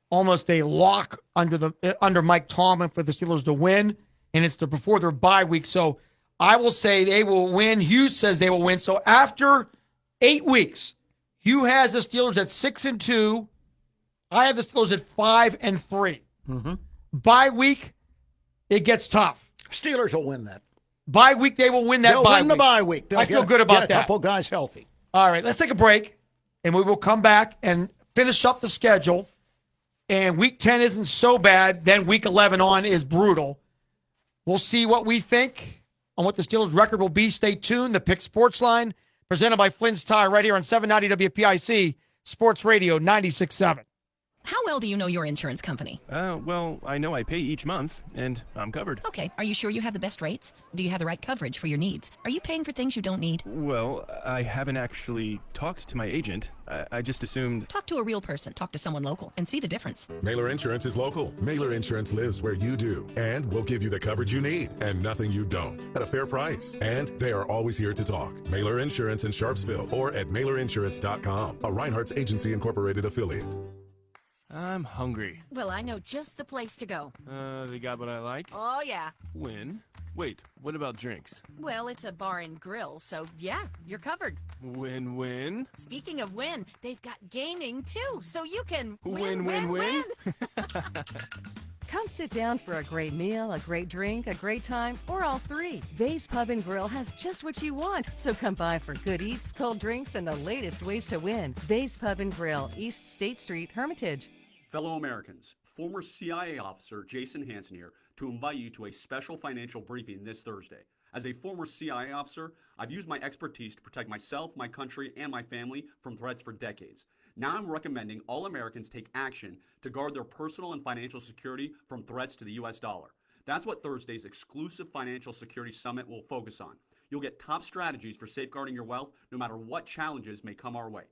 S4: almost a lock under Mike Tomlin for the Steelers to win, and it's before their bye week. So I will say they will win. Hugh says they will win. So after 8 weeks, Hugh has the Steelers at 6-2. I have the Steelers at 5-3.
S5: Mm-hmm.
S4: Bye week, it gets tough.
S5: Steelers will win that.
S4: Bye week, they will win that
S5: They'll
S4: bye
S5: win
S4: week.
S5: the bye week. They'll
S4: I feel good about
S5: get
S4: that.
S5: A couple guys healthy.
S4: All right, let's take a break, and we will come back and finish up the schedule. And week 10 isn't so bad. Then week 11 on is brutal. We'll see what we think on what the Steelers' record will be. Stay tuned. The Pick Sports Line, presented by Flynn's Tire, right here on 790 WPIC, Sports Radio 96.7.
S14: How well do you know your insurance company?
S9: Well, I know I pay each month, and I'm covered.
S14: Okay, are you sure you have the best rates? Do you have the right coverage for your needs? Are you paying for things you don't need?
S9: Well, I haven't actually talked to my agent. I just assumed...
S14: Talk to a real person. Talk to someone local and see the difference.
S15: Mailer Insurance is local. Mailer Insurance lives where you do, and will give you the coverage you need and nothing you don't at a fair price. And they are always here to talk. Mailer Insurance in Sharpsville or at mailerinsurance.com, a Reinhardt's Agency Incorporated affiliate.
S9: I'm hungry.
S10: Well, I know just the place to go.
S9: They got what I like?
S10: Oh, yeah.
S9: Win. Wait, what about drinks?
S10: Well, it's a bar and grill, so yeah, you're covered.
S9: Win-win.
S10: Speaking of win, they've got gaming too, so you can
S9: win.
S11: Come sit down for a great meal, a great drink, a great time, or all three. Vase Pub and Grill has just what you want. So come by for good eats, cold drinks, and the latest ways to win. Vase Pub and Grill, East State Street, Hermitage.
S12: Fellow Americans, former CIA officer Jason Hansen here to invite you to a special financial briefing this Thursday. As a former CIA officer, I've used my expertise to protect myself, my country, and my family from threats for decades. Now I'm recommending all Americans take action to guard their personal and financial security from threats to the U.S. dollar. That's what Thursday's exclusive Financial Security Summit will focus on. You'll get top strategies for safeguarding your wealth no matter what challenges may come our way.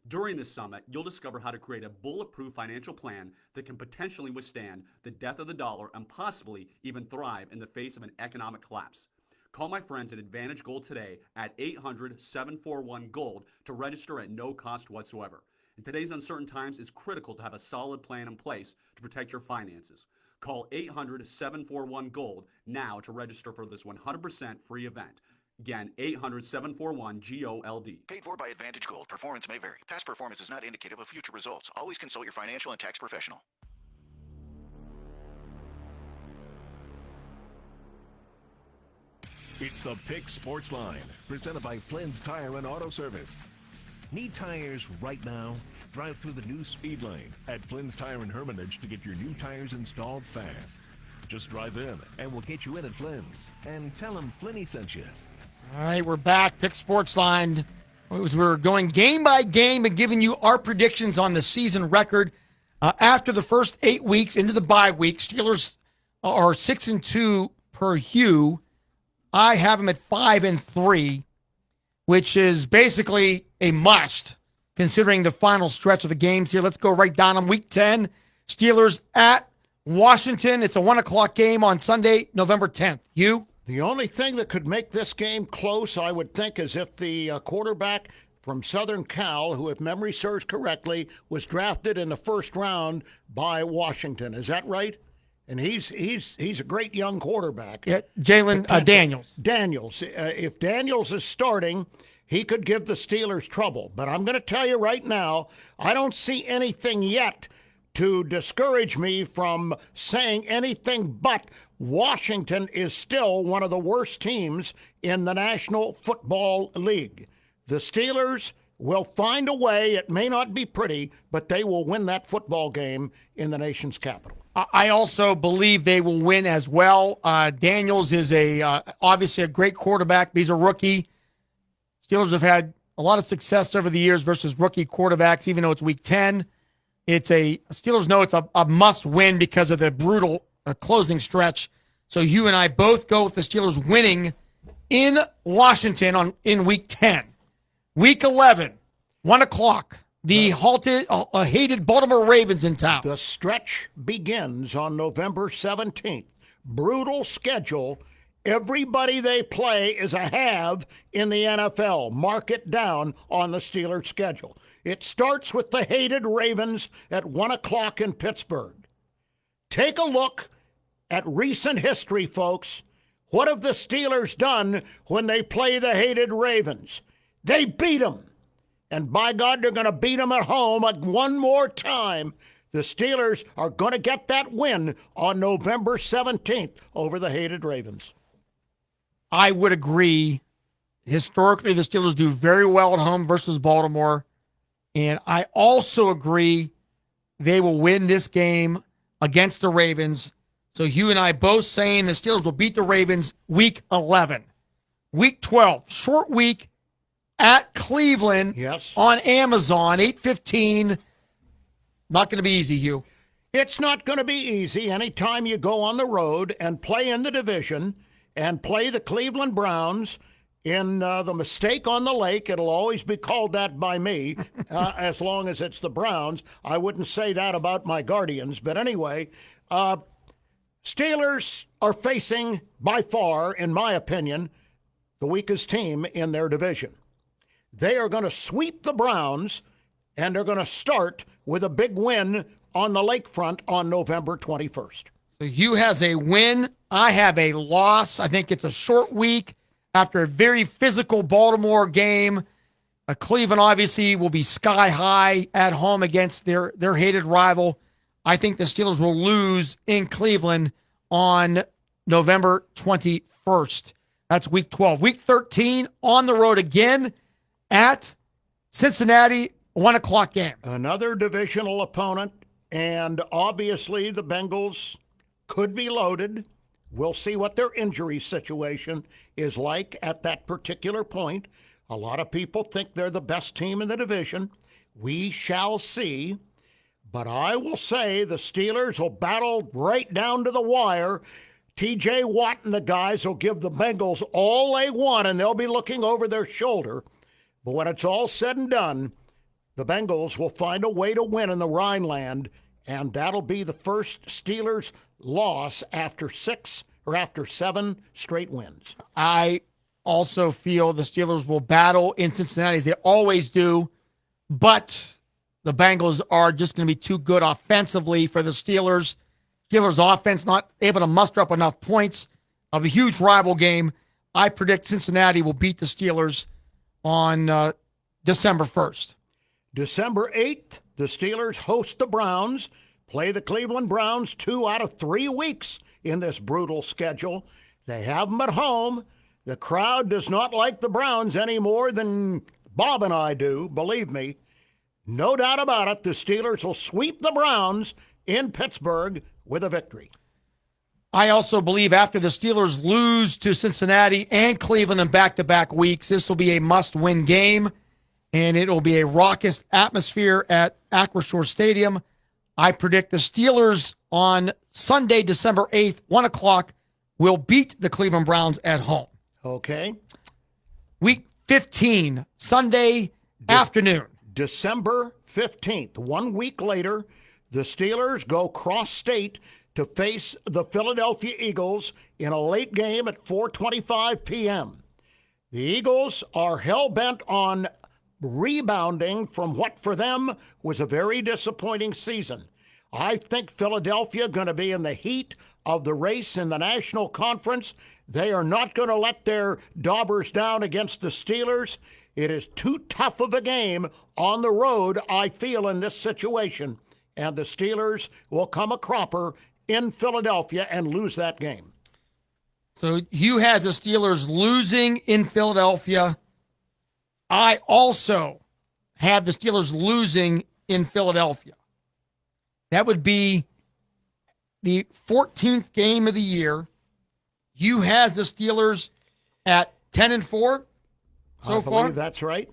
S12: During this summit, you'll discover how to create a bulletproof financial plan that can potentially withstand the death of the dollar and possibly even thrive in the face of an economic collapse. Call my friends at Advantage Gold today at 800-741-GOLD to register at no cost whatsoever. In today's uncertain times, it's critical to have a solid plan in place to protect your finances. Call 800-741-GOLD now to register for this 100% free event. Again, 800-741-GOLD.
S13: Paid for by Advantage Gold. Performance may vary. Past performance is not indicative of future results. Always consult your financial and tax professional.
S1: It's the Pick Sports Line, presented by Flynn's Tire and Auto Service. Need tires right now? Drive through the new speed lane at Flynn's Tire and Hermitage to get your new tires installed fast. Just drive in, and we'll get you in at Flynn's. And tell them Flinny sent you.
S4: All right, we're back. Pick Sports Line. We're going game by game and giving you our predictions on the season record. After the first 8 weeks into the bye week, Steelers are 6-2 per Hugh. I have them at 5-3, which is basically a must considering the final stretch of the games here. Let's go right down on week 10. Steelers at Washington. It's a 1 o'clock game on Sunday, November 10th. Hugh?
S5: The only thing that could make this game close, I would think, is if the quarterback from Southern Cal, who, if memory serves correctly, was drafted in the first round by Washington. Is that right? And he's a great young quarterback.
S4: Yeah, Jalen Daniels.
S5: Daniels. If Daniels is starting, he could give the Steelers trouble. But I'm going to tell you right now, I don't see anything yet to discourage me from saying anything but Washington is still one of the worst teams in the National Football League. The Steelers will find a way. It may not be pretty, but they will win that football game in the nation's capital.
S4: I also believe they will win as well. Daniels is obviously a great quarterback, but he's a rookie. Steelers have had a lot of success over the years versus rookie quarterbacks, even though it's week 10. Steelers know it's a must-win because of the brutal closing stretch. So you and I both go with the Steelers winning in Washington in week 10. Week 11, 1 o'clock. The hated Baltimore Ravens in town.
S5: The stretch begins on November 17th. Brutal schedule. Everybody they play is a have in the NFL. Mark it down on the Steelers' schedule. It starts with the hated Ravens at 1 o'clock in Pittsburgh. Take a look at recent history, folks. What have the Steelers done when they play the hated Ravens? They beat them. And by God, they're going to beat them at home one more time. The Steelers are going to get that win on November 17th over the hated Ravens.
S4: I would agree. Historically, the Steelers do very well at home versus Baltimore. And I also agree they will win this game against the Ravens. So you and I both saying the Steelers will beat the Ravens week 11. Week 12, short week at Cleveland on Amazon, 8:15. Not going to be easy, Hugh.
S5: It's not going to be easy anytime you go on the road and play in the division and play the Cleveland Browns in the mistake on the lake. It'll always be called that by me as long as it's the Browns. I wouldn't say that about my Guardians. But anyway, Steelers are facing, by far, in my opinion, the weakest team in their division. They are going to sweep the Browns, and they're going to start with a big win on the lakefront on November 21st.
S4: So Hugh has a win. I have a loss. I think it's a short week after a very physical Baltimore game. Cleveland obviously will be sky high at home against their hated rival. I think the Steelers will lose in Cleveland on November 21st. That's week 12. Week 13, on the road again at Cincinnati, 1 o'clock game.
S5: Another divisional opponent, and obviously the Bengals could be loaded. We'll see what their injury situation is like at that particular point. A lot of people think they're the best team in the division. We shall see. But I will say the Steelers will battle right down to the wire. T.J. Watt and the guys will give the Bengals all they want, and they'll be looking over their shoulder. But when it's all said and done, the Bengals will find a way to win in the Rhineland, and that'll be the first Steelers loss after 7 straight wins.
S4: I also feel the Steelers will battle in Cincinnati as they always do, but the Bengals are just going to be too good offensively for the Steelers. Steelers offense not able to muster up enough points of a huge rival game. I predict Cincinnati will beat the Steelers on December 1st.
S5: December 8th, the Steelers host the Browns, play the Cleveland Browns 2 out of 3 weeks in this brutal schedule. They have them at home. The crowd does not like the Browns any more than Bob and I do, believe me. No doubt about it, the Steelers will sweep the Browns in Pittsburgh with a victory.
S4: I also believe after the Steelers lose to Cincinnati and Cleveland in back-to-back weeks, this will be a must-win game, and it will be a raucous atmosphere at Acrisure Stadium. I predict the Steelers on Sunday, December 8th, 1 o'clock, will beat the Cleveland Browns at home.
S5: Okay.
S4: Week 15, Sunday afternoon.
S5: December 15th, 1 week later, the Steelers go cross-state to face the Philadelphia Eagles in a late game at 4:25 p.m. The Eagles are hell-bent on rebounding from what for them was a very disappointing season. I think Philadelphia going to be in the heat of the race in the National Conference. They are not going to let their daubers down against the Steelers. It is too tough of a game on the road, I feel, in this situation. And the Steelers will come a cropper in Philadelphia and lose that game.
S4: So Hugh has the Steelers losing in Philadelphia. I also have the Steelers losing in Philadelphia. That would be the 14th game of the year. Hugh has the Steelers at 10-4 so far.
S5: I believe that's right.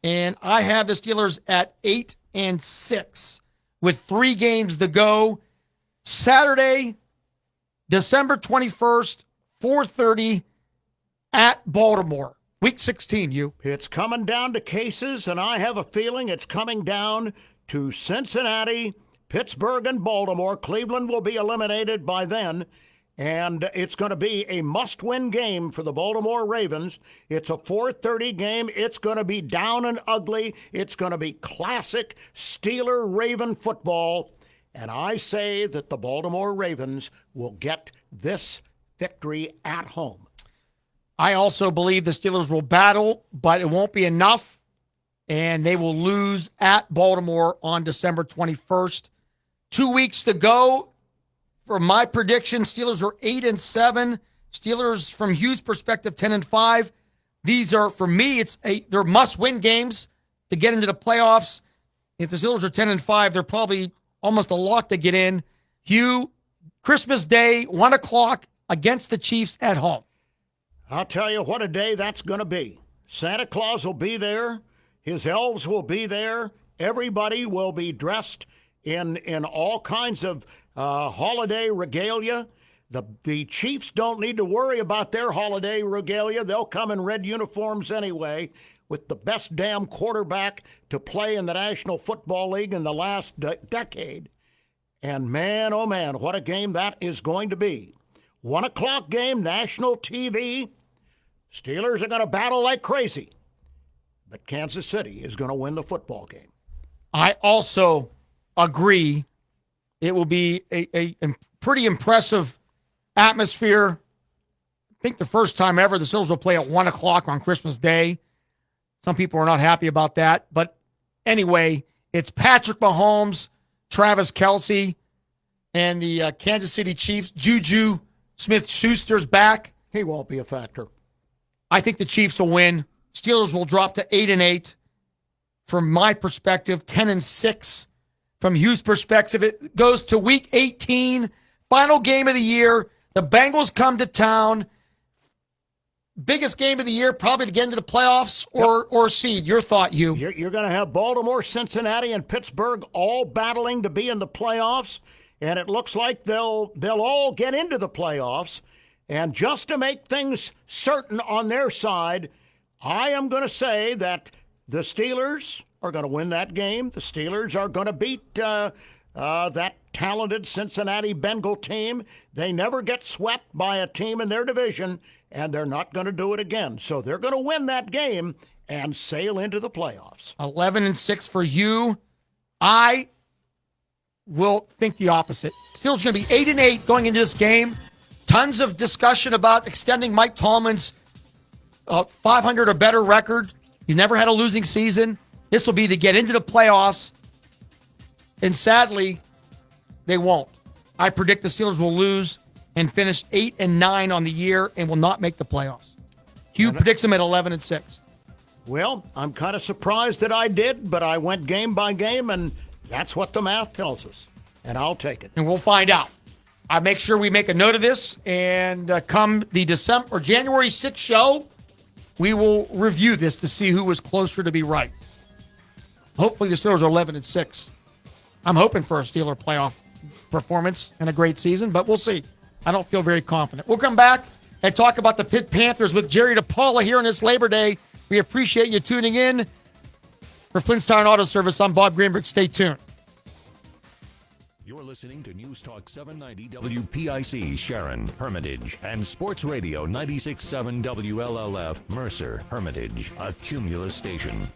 S4: And I have the Steelers at 8-6 with 3 games to go. Saturday, December 21st, 4:30 at Baltimore. Week 16, Hugh.
S5: It's coming down to cases, and I have a feeling it's coming down to Cincinnati, Pittsburgh, and Baltimore. Cleveland will be eliminated by then, and it's going to be a must-win game for the Baltimore Ravens. It's a 4:30 game. It's going to be down and ugly. It's going to be classic Steeler-Raven football, and I say that the Baltimore Ravens will get this victory at home.
S4: I also believe the Steelers will battle, but it won't be enough, and they will lose at Baltimore on December 21st. 2 weeks to go. For my prediction, Steelers are 8-7. Steelers, from Hugh's perspective, 10-5. These are, for me, they're must-win games to get into the playoffs. If the Steelers are 10-5, they're probably almost a lock to get in. Hugh, Christmas Day, 1 o'clock against the Chiefs at home.
S5: I'll tell you what a day that's going to be. Santa Claus will be there. His elves will be there. Everybody will be dressed in all kinds of holiday regalia. The Chiefs don't need to worry about their holiday regalia. They'll come in red uniforms anyway, with the best damn quarterback to play in the National Football League in the last decade. And man, oh man, what a game that is going to be. 1 o'clock game, national TV. Steelers are going to battle like crazy. But Kansas City is going to win the football game.
S4: I also agree. It will be a pretty impressive atmosphere. I think the first time ever the Steelers will play at 1 o'clock on Christmas Day. Some people are not happy about that. But anyway, it's Patrick Mahomes, Travis Kelce, and the Kansas City Chiefs. Juju Smith-Schuster's back.
S5: He won't be a factor.
S4: I think the Chiefs will win. Steelers will drop to 8-8. From my perspective, 10-6. From Hugh's perspective, it goes to week 18, final game of the year. The Bengals come to town. Biggest game of the year, probably to get into the playoffs or seed. Your thought, Hugh?
S5: You're going to have Baltimore, Cincinnati, and Pittsburgh all battling to be in the playoffs, and it looks like they'll all get into the playoffs. And just to make things certain on their side, I am going to say that the Steelers are going to win that game. The Steelers are going to beat that talented Cincinnati Bengal team. They never get swept by a team in their division, and they're not going to do it again. So they're going to win that game and sail into the playoffs.
S4: 11-6 for you. I will think the opposite. Steelers going to be 8-8 going into this game. Tons of discussion about extending Mike Tomlin's 500 or better record. He's never had a losing season. This will be to get into the playoffs. And sadly, they won't. I predict the Steelers will lose and finish 8-9 on the year and will not make the playoffs. Hugh predicts them at 11-6.
S5: Well, I'm kind of surprised that I did, but I went game by game, and that's what the math tells us. And I'll take it.
S4: And we'll find out. I make sure we make a note of this, and come the December or January 6th show, we will review this to see who was closer to be right. Hopefully the Steelers are 11-6. I'm hoping for a Steeler playoff performance and a great season, but we'll see. I don't feel very confident. We'll come back and talk about the Pitt Panthers with Jerry DePaula here on this Labor Day. We appreciate you tuning in. For Flint's Tire and Auto Service, I'm Bob Greenberg. Stay tuned.
S1: You're listening to News Talk 790 WPIC Sharon, Hermitage, and Sports Radio 96.7 WLLF Mercer, Hermitage, a Cumulus station.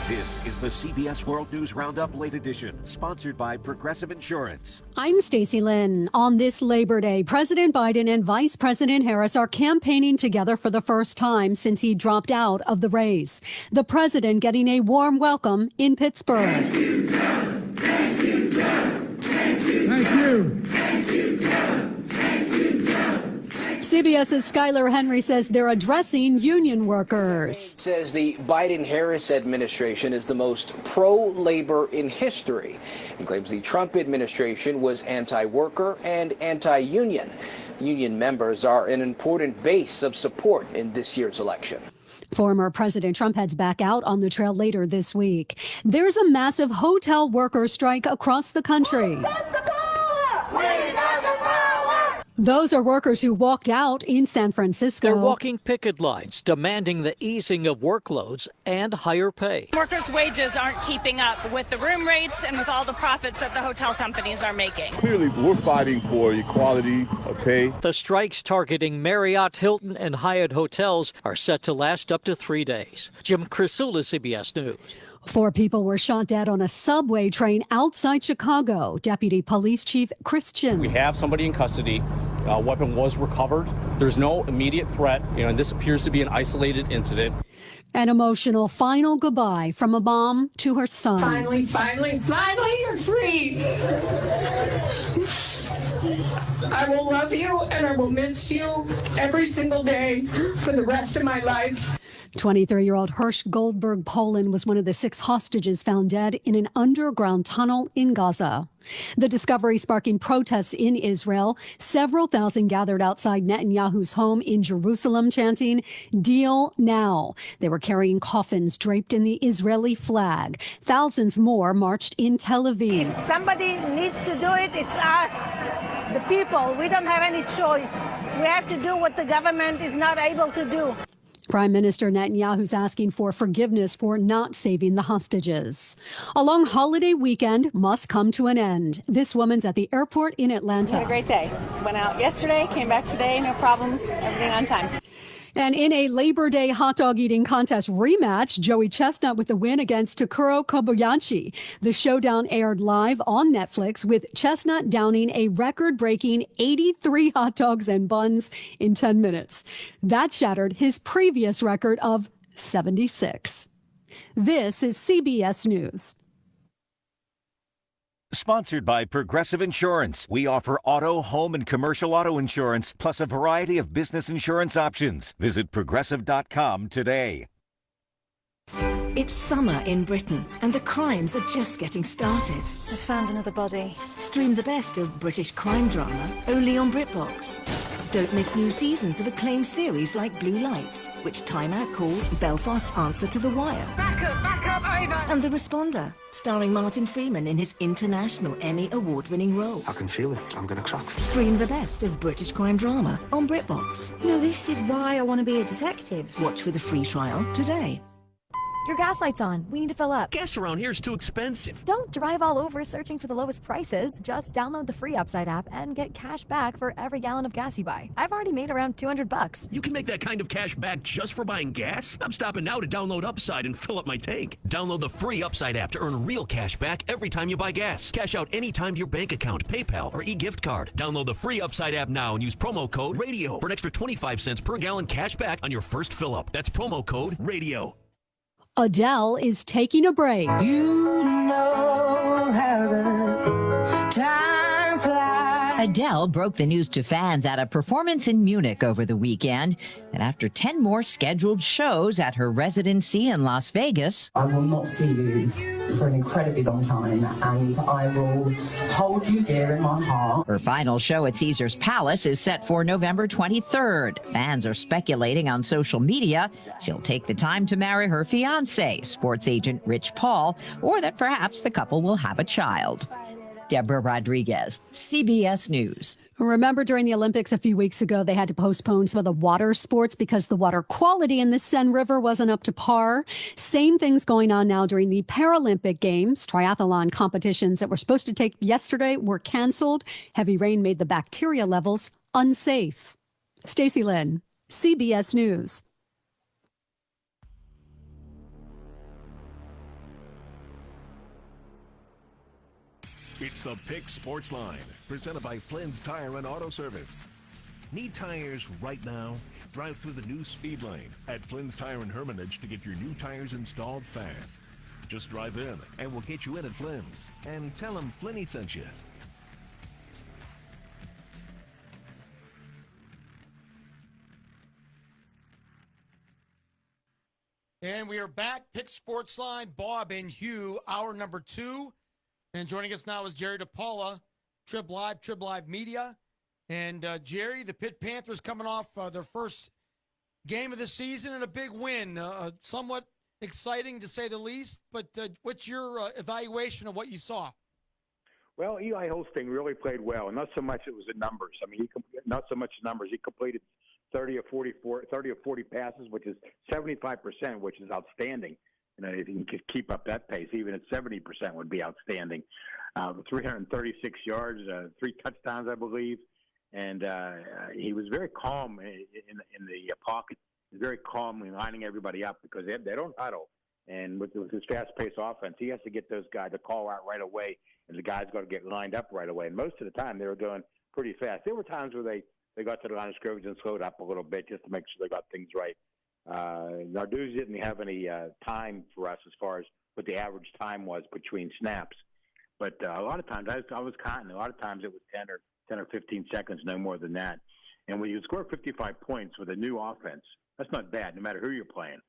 S16: This is the CBS World News Roundup Late Edition, sponsored by Progressive Insurance.
S17: I'm Stacey Lynn. On this Labor Day, President Biden and Vice President Harris are campaigning together for the first time since he dropped out of the race. The president getting a warm welcome in Pittsburgh.
S18: Thank you, Joe. Thank you, Joe. Thank you, Joe. Thank you, Joe. Thank you, Joe.
S17: CBS's Skylar Henry says they're addressing union workers.
S19: Says the Biden-Harris administration is the most pro-labor in history and claims the Trump administration was anti-worker and anti-union. Union members are an important base of support in this year's election.
S17: Former President Trump heads back out on the trail later this week. There's a massive hotel worker strike across the country. Those are workers who walked out in San Francisco.
S20: They're walking picket lines, demanding the easing of workloads and higher pay.
S21: Workers' wages aren't keeping up with the room rates and with all the profits that the hotel companies are making.
S22: Clearly, we're fighting for equality of pay.
S20: The strikes targeting Marriott, Hilton, and Hyatt hotels are set to last up to 3 days. Jim Crisula, CBS News.
S17: 4 people were shot dead on a subway train outside Chicago. Deputy Police Chief Christian.
S23: We have somebody in custody. A weapon was recovered. There's no immediate threat, and this appears to be an isolated incident.
S17: An emotional final goodbye from a mom to her son.
S18: Finally, you're free. I will love you and I will miss you every single day for the rest of my life.
S17: 23-year-old Hirsch Goldberg Poland was one of the 6 hostages found dead in an underground tunnel in Gaza. The discovery sparking protests in Israel. Several thousand gathered outside Netanyahu's home in Jerusalem chanting, "Deal now." They were carrying coffins draped in the Israeli flag. Thousands more marched in Tel Aviv.
S24: If somebody needs to do it, it's us, the people. We don't have any choice. We have to do what the government is not able to do.
S17: Prime Minister Netanyahu's asking for forgiveness for not saving the hostages. A long holiday weekend must come to an end. This woman's at the airport in Atlanta.
S25: Had a great day. Went out yesterday, came back today, no problems, everything on time.
S17: And in a Labor Day hot dog eating contest rematch, Joey Chestnut with the win against Takuro Kobayashi. The showdown aired live on Netflix with Chestnut downing a record-breaking 83 hot dogs and buns in 10 minutes. That shattered his previous record of 76. This is CBS News.
S26: Sponsored by Progressive Insurance. We offer auto, home, and commercial auto insurance, plus a variety of business insurance options. Visit progressive.com today.
S27: It's summer in Britain, and the crimes are just getting started.
S28: I found another body.
S27: Stream the best of British crime drama only on BritBox. Don't miss new seasons of acclaimed series like Blue Lights, which Time Out calls Belfast's answer to The Wire.
S18: Back up, over!
S27: And The Responder, starring Martin Freeman in his international Emmy award-winning role.
S29: I can feel it. I'm going to crack.
S27: Stream the best of British crime drama on BritBox.
S28: You know, this is why I want to be a detective.
S27: Watch with a free trial today.
S28: Your gas light's on. We need to fill up.
S30: Gas around here is too expensive.
S28: Don't drive all over searching for the lowest prices. Just download the free Upside app and get cash back for every gallon of gas you buy. I've already made around $200.
S30: You can make that kind of cash back just for buying gas? I'm stopping now to download Upside and fill up my tank. Download the free Upside app to earn real cash back every time you buy gas. Cash out anytime to your bank account, PayPal, or e-gift card. Download the free Upside app now and use promo code RADIO for an extra 25 cents per gallon cash back on your first fill up. That's promo code RADIO.
S17: Adele is taking a break.
S18: You know how the time flies.
S31: Adele broke the news to fans at a performance in Munich over the weekend. And after 10 more scheduled shows at her residency in Las Vegas,
S32: I will not see you for an incredibly long time, and I will hold you dear in my heart.
S31: her final show at Caesars Palace is set for November 23rd. Fans are speculating on social media she'll take the time to marry her fiancé, sports agent Rich Paul, or that perhaps the couple will have a child. Deborah Rodriguez, CBS News.
S17: Remember during the Olympics a few weeks ago, they had to postpone some of the water sports because the water quality in the Seine River wasn't up to par. Same thing's going on now during the Paralympic Games. Triathlon competitions that were supposed to take yesterday were canceled. Heavy rain made the bacteria levels unsafe. Stacey Lynn, CBS News.
S1: It's the Pick Sports Line, presented by Flynn's Tire and Auto Service. Need tires right now? Drive through the new speed lane at Flynn's Tire and Hermitage to get your new tires installed fast. Just drive in, and we'll get you in at Flynn's. And tell them Flinny sent you.
S4: And we are back. Pick Sportsline, Bob and Hugh, hour number 2. And joining us now is Jerry DePaula, Trib Live Media. And Jerry, the Pitt Panthers coming off their first game of the season and a big win. Somewhat exciting to say the least, but what's your evaluation of what you saw?
S2: Well, Eli Holstein really played well, and not so much it was the numbers. I mean, not so much the numbers. He completed 30 or 40 passes, which is 75%, which is outstanding. You know, if he can keep up that pace, even at 70% would be outstanding. 336 yards, 3 touchdowns, I believe, and he was very calm in the pocket. He's very calm in lining everybody up because they don't huddle. And with his fast-paced offense, he has to get those guys to call out right away, and the guys got to get lined up right away. And most of the time, they were going pretty fast. There were times where they got to the line of scrimmage and slowed up a little bit just to make sure they got things right. Narduzzi didn't have any time for us as far as what the average time was between snaps. But a lot of times, I was counting. A lot of times it was 10 or 15 seconds, no more than that. And when you score 55 points with a new offense, that's not bad, no matter who you're playing.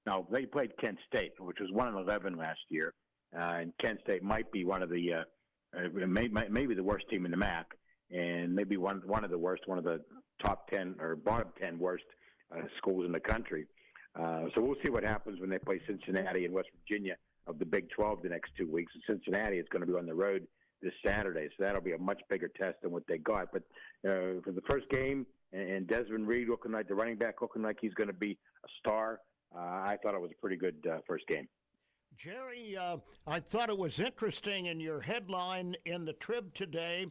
S2: Now, they played Kent State, which was 1-11 last year. And Kent State might be one of the maybe the worst team in the MAC, and maybe one of the worst, one of the top 10 or bottom 10 worst schools in the country. So we'll see what happens when they play Cincinnati and West Virginia of the Big 12 the next 2 weeks. And Cincinnati is going to be on the road this Saturday, so that'll be a much bigger test than what they got. But for the first game, and Desmond Reed looking like the running back, looking like he's going to be a star, I thought it was a pretty good first game.
S5: Jerry, I thought it was interesting in your headline in the Trib today.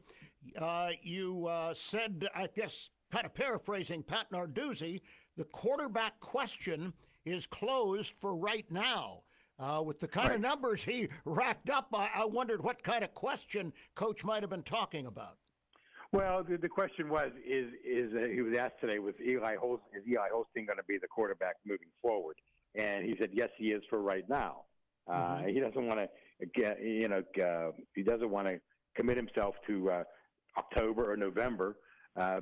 S5: You said, I guess, kind of paraphrasing Pat Narduzzi, the quarterback question is closed for right now. With the kind of numbers he racked up, I wondered what kind of question Coach might have been talking about.
S2: Well, the question was, he was asked today, is Eli Holstein going to be the quarterback moving forward? And he said, yes, he is for right now. He doesn't want to he doesn't want to commit himself to October or November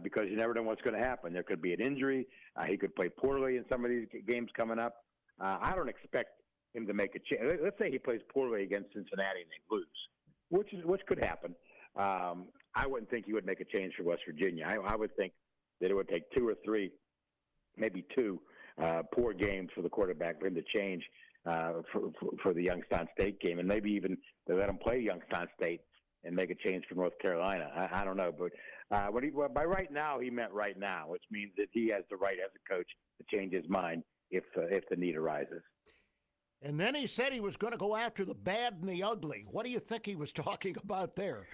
S2: because you never know what's going to happen. There could be an injury. He could play poorly in some of these games coming up. I don't expect him to make a change. Let's say he plays poorly against Cincinnati and they lose, which could happen. I wouldn't think he would make a change for West Virginia. I would think that it would take 2 or 3, maybe 2 poor games for the quarterback for him to change for the Youngstown State game, and maybe even to let him play Youngstown State and make a change for North Carolina. I don't know, but by right now, he meant right now, which means that he has the right as a coach to change his mind if the need arises.
S5: And then he said he was going to go after the bad and the ugly. What do you think he was talking about there?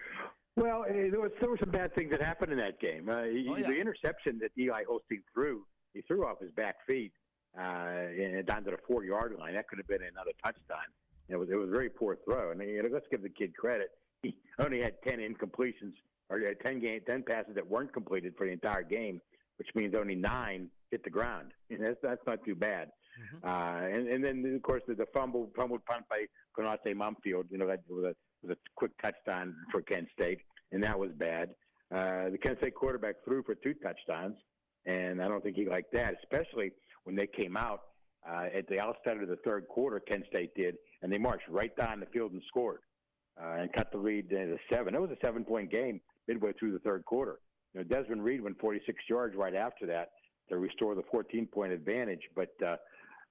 S5: Well,
S2: there were some bad things that happened in that game. The interception that Eli Holstein threw, he threw off his back feet and down to the 4-yard line. That could have been another touchdown. It was a very poor throw. And let's give the kid credit. He only had 10 incompletions, or 10 passes that weren't completed for the entire game, which means only 9 hit the ground. And that's not too bad. Mm-hmm. And then, of course, the fumbled punt by Konate Mumfield, that was a quick touchdown for Kent State, and that was bad. The Kent State quarterback threw for 2 touchdowns, and I don't think he liked that, especially when they came out at the outset of the third quarter, Kent State did, and they marched right down the field and scored and cut the lead to 7. It was a 7-point game midway through the third quarter. Desmond Reed went 46 yards right after that to restore the 14-point advantage, but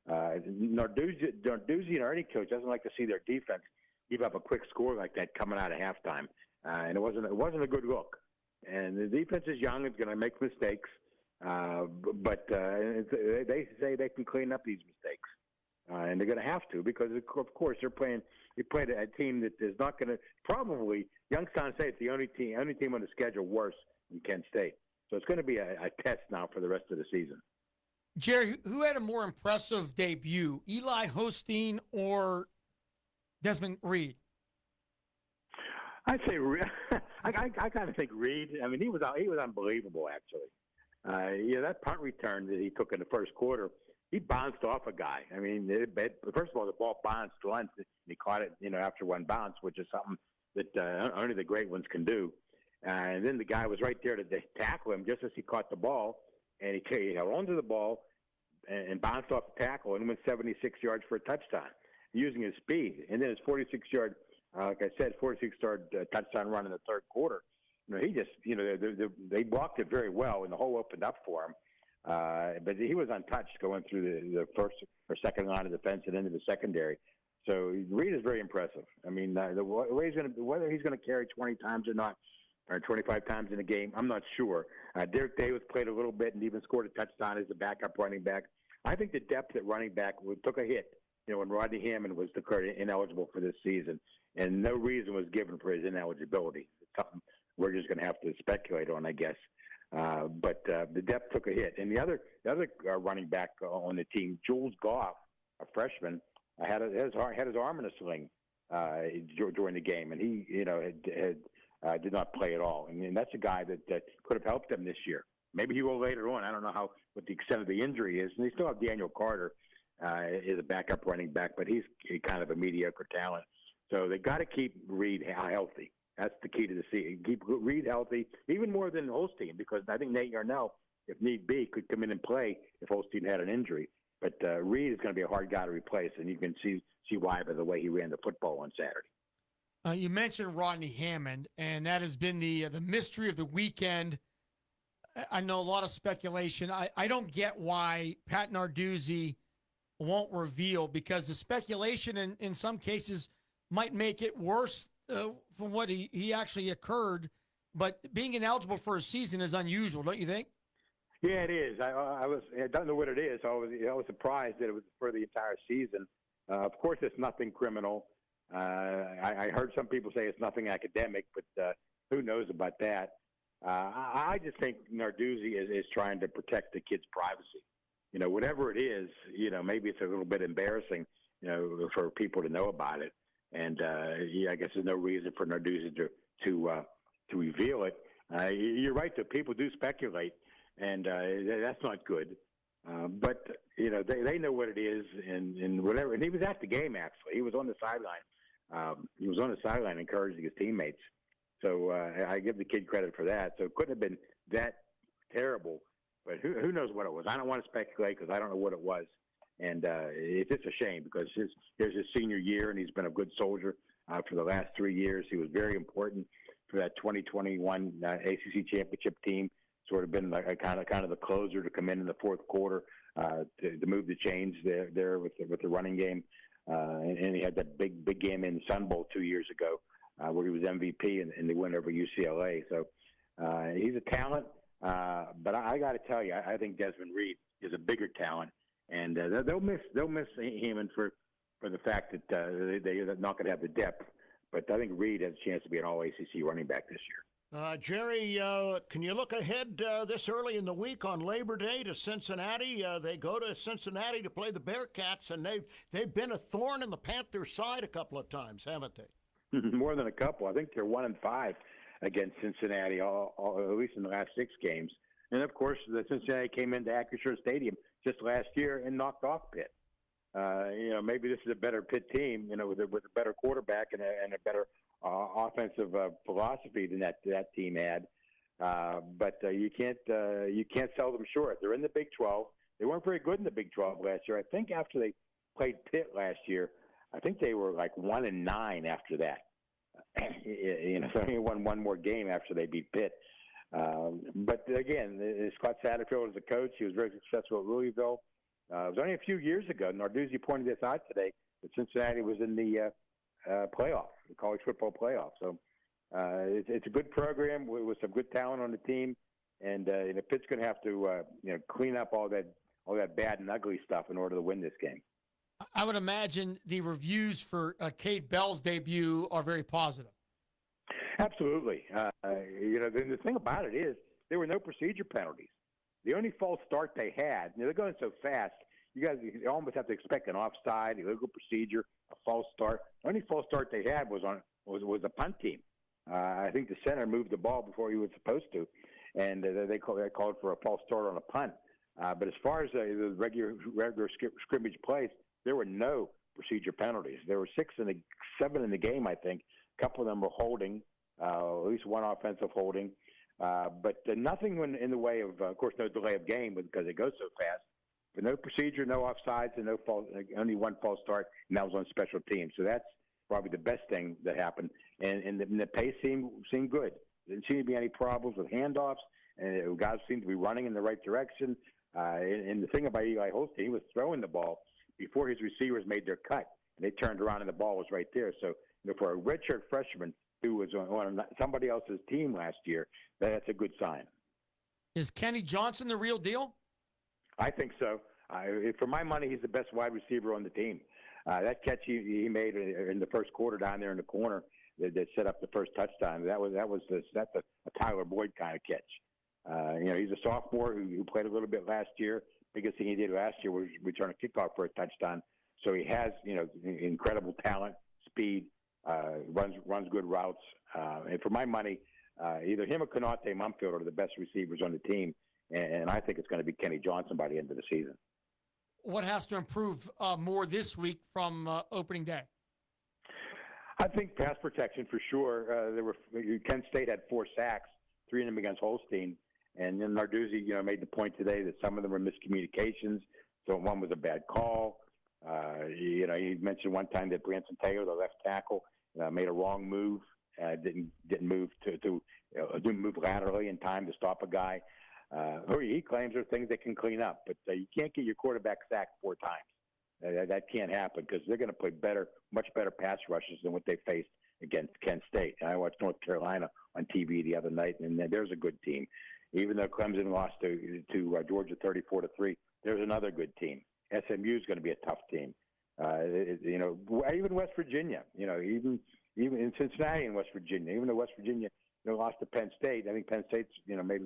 S2: Narduzzi or any coach doesn't like to see their defense give up a quick score like that coming out of halftime, and it wasn't a good look. And the defense is young; it's going to make mistakes, but they say they can clean up these mistakes, and they're going to have to because, of course, they played a team that is not going to probably Youngstown State's the only team on the schedule worse than Kent State, so it's going to be a test now for the rest of the season.
S4: Jerry, who had a more impressive debut, Eli Holstein or Desmond Reed?
S2: I'd say I kind of think Reed. I mean, he was unbelievable actually. That punt return that he took in the first quarter, he bounced off a guy. I mean, first of all, the ball bounced once, and he caught it, after one bounce, which is something that only the great ones can do. And then the guy was right there to tackle him just as he caught the ball. And he held onto the ball, and bounced off the tackle and went 76 yards for a touchdown using his speed. And then his 46-yard, like I said, 46-yard touchdown run in the third quarter. He just, they blocked it very well, and the hole opened up for him. But he was untouched going through the first or second line of defense and into the secondary. So Reed is very impressive. I mean, whether he's going to carry 20 times or not, or 25 times in a game, I'm not sure. Derek Davis played a little bit and even scored a touchdown as a backup running back. I think the depth at running back took a hit, when Rodney Hammond was declared ineligible for this season, and no reason was given for his ineligibility. It's something we're just going to have to speculate on, I guess. But the depth took a hit. And the other running back on the team, Jules Goff, a freshman, had his arm in a sling during the game, and he did not play at all. And that's a guy that could have helped them this year. Maybe he will later on. I don't know what the extent of the injury is. And they still have Daniel Carter as a backup running back, but he's kind of a mediocre talent. So they got to keep Reed healthy. That's the key to the season. Keep Reed healthy, even more than Holstein, because I think Nate Yarnell, if need be, could come in and play if Holstein had an injury. But Reed is going to be a hard guy to replace, and you can see why by the way he ran the football on Saturday.
S4: You mentioned Rodney Hammond, and that has been the mystery of the weekend. I know a lot of speculation. I don't get why Pat Narduzzi won't reveal, because the speculation in some cases might make it worse from what he actually occurred. But being ineligible for a season is unusual, don't you think?
S2: Yeah, it is. I don't know what it is. I was surprised that it was for the entire season. Of course, it's nothing criminal. I heard some people say it's nothing academic, but who knows about that? I just think Narduzzi is trying to protect the kid's privacy. Whatever it is, maybe it's a little bit embarrassing, for people to know about it. And I guess there's no reason for Narduzzi to reveal it. You're right, though. People do speculate, and that's not good. But they know what it is, and whatever. And he was at the game, actually. He was on the sideline. He was on the sideline encouraging his teammates. So I give the kid credit for that. So it couldn't have been that terrible. But who knows what it was? I don't want to speculate because I don't know what it was. And it's just a shame because here's his senior year, and he's been a good soldier for the last 3 years. He was very important for that 2021 ACC championship team. Sort of been like kind of the closer to come in the fourth quarter to move the chains there with the running game. And he had that big game in Sun Bowl 2 years ago where he was MVP and they went over UCLA. So he's a talent, but I got to tell you, I think Desmond Reed is a bigger talent, and they'll miss Heeman for the fact that they're not going to have the depth. But I think Reed has a chance to be an All-ACC running back this year.
S5: Jerry, can you look ahead this early in the week on Labor Day to Cincinnati? They go to Cincinnati to play the Bearcats, and they've been a thorn in the Panthers' side a couple of times, haven't they?
S2: More than a couple. I think they're 1-5 against Cincinnati, at least in the last 6 games. And of course, the Cincinnati came into Acrisure Stadium just last year and knocked off Pitt. Maybe this is a better Pitt team, with a better quarterback and a better offensive philosophy than that team had. But you can't sell them short. They're in the Big 12. They weren't very good in the Big 12 last year. I think after they played Pitt last year, I think they were like 1-9 after that. So they won one more game after they beat Pitt. But again, Scott Satterfield is the coach. He was very successful at Louisville. It was only a few years ago. Narduzzi pointed this out today that Cincinnati was in the playoff, the college football playoff. So it's a good program with some good talent on the team, and Pitt's going to have to clean up all that bad and ugly stuff in order to win this game.
S4: I would imagine the reviews for Kate Bell's debut are very positive.
S2: Absolutely. The thing about it is there were no procedure penalties. The only false start they had, they're going so fast, you almost have to expect an offside, illegal procedure, a false start. The only false start they had was a punt team. I think the center moved the ball before he was supposed to, and they called for a false start on a punt. But as far as the regular scrimmage plays, there were no procedure penalties. There were 7 in the game, I think. A couple of them were holding, at least one offensive holding. But nothing in the way of course, no delay of game because it goes so fast. but no procedure, no offsides, and only one false start, and that was on special teams. So that's probably the best thing that happened. And the pace seemed good. There didn't seem to be any problems with handoffs, and guys seemed to be running in the right direction. And the thing about Eli Holstein, he was throwing the ball before his receivers made their cut, and they turned around and the ball was right there. So for a redshirt freshman who was on somebody else's team last year, that's a good sign.
S4: Is Kenny Johnson the real deal?
S2: I think so. For my money, he's the best wide receiver on the team. That catch he made in the first quarter down there in the corner that set up the first touchdown, that's a Tyler Boyd kind of catch. He's a sophomore who played a little bit last year. Biggest thing he did last year was return a kickoff for a touchdown. So he has, incredible talent, speed, runs good routes. And for my money, either him or Konate Mumfield are the best receivers on the team. And I think it's going to be Kenny Johnson by the end of the season.
S4: What has to improve more this week from opening day?
S2: I think pass protection for sure. Kent State had 4 sacks, 3 of them against Holstein. And then Narduzzi, made the point today that some of them were miscommunications. So one was a bad call. He mentioned one time that Branson Taylor, the left tackle, made a wrong move. Didn't move didn't move laterally in time to stop a guy. He claims there are things they can clean up, but you can't get your quarterback sacked 4 times. That can't happen because they're going to play much better pass rushes than what they faced against Kent State. And I watched North Carolina on TV the other night, and there's a good team. Even though Clemson lost to Georgia 34-3, there's another good team. SMU is going to be a tough team. Even West Virginia. Even in Cincinnati and West Virginia. Even though West Virginia lost to Penn State, I think Penn State's maybe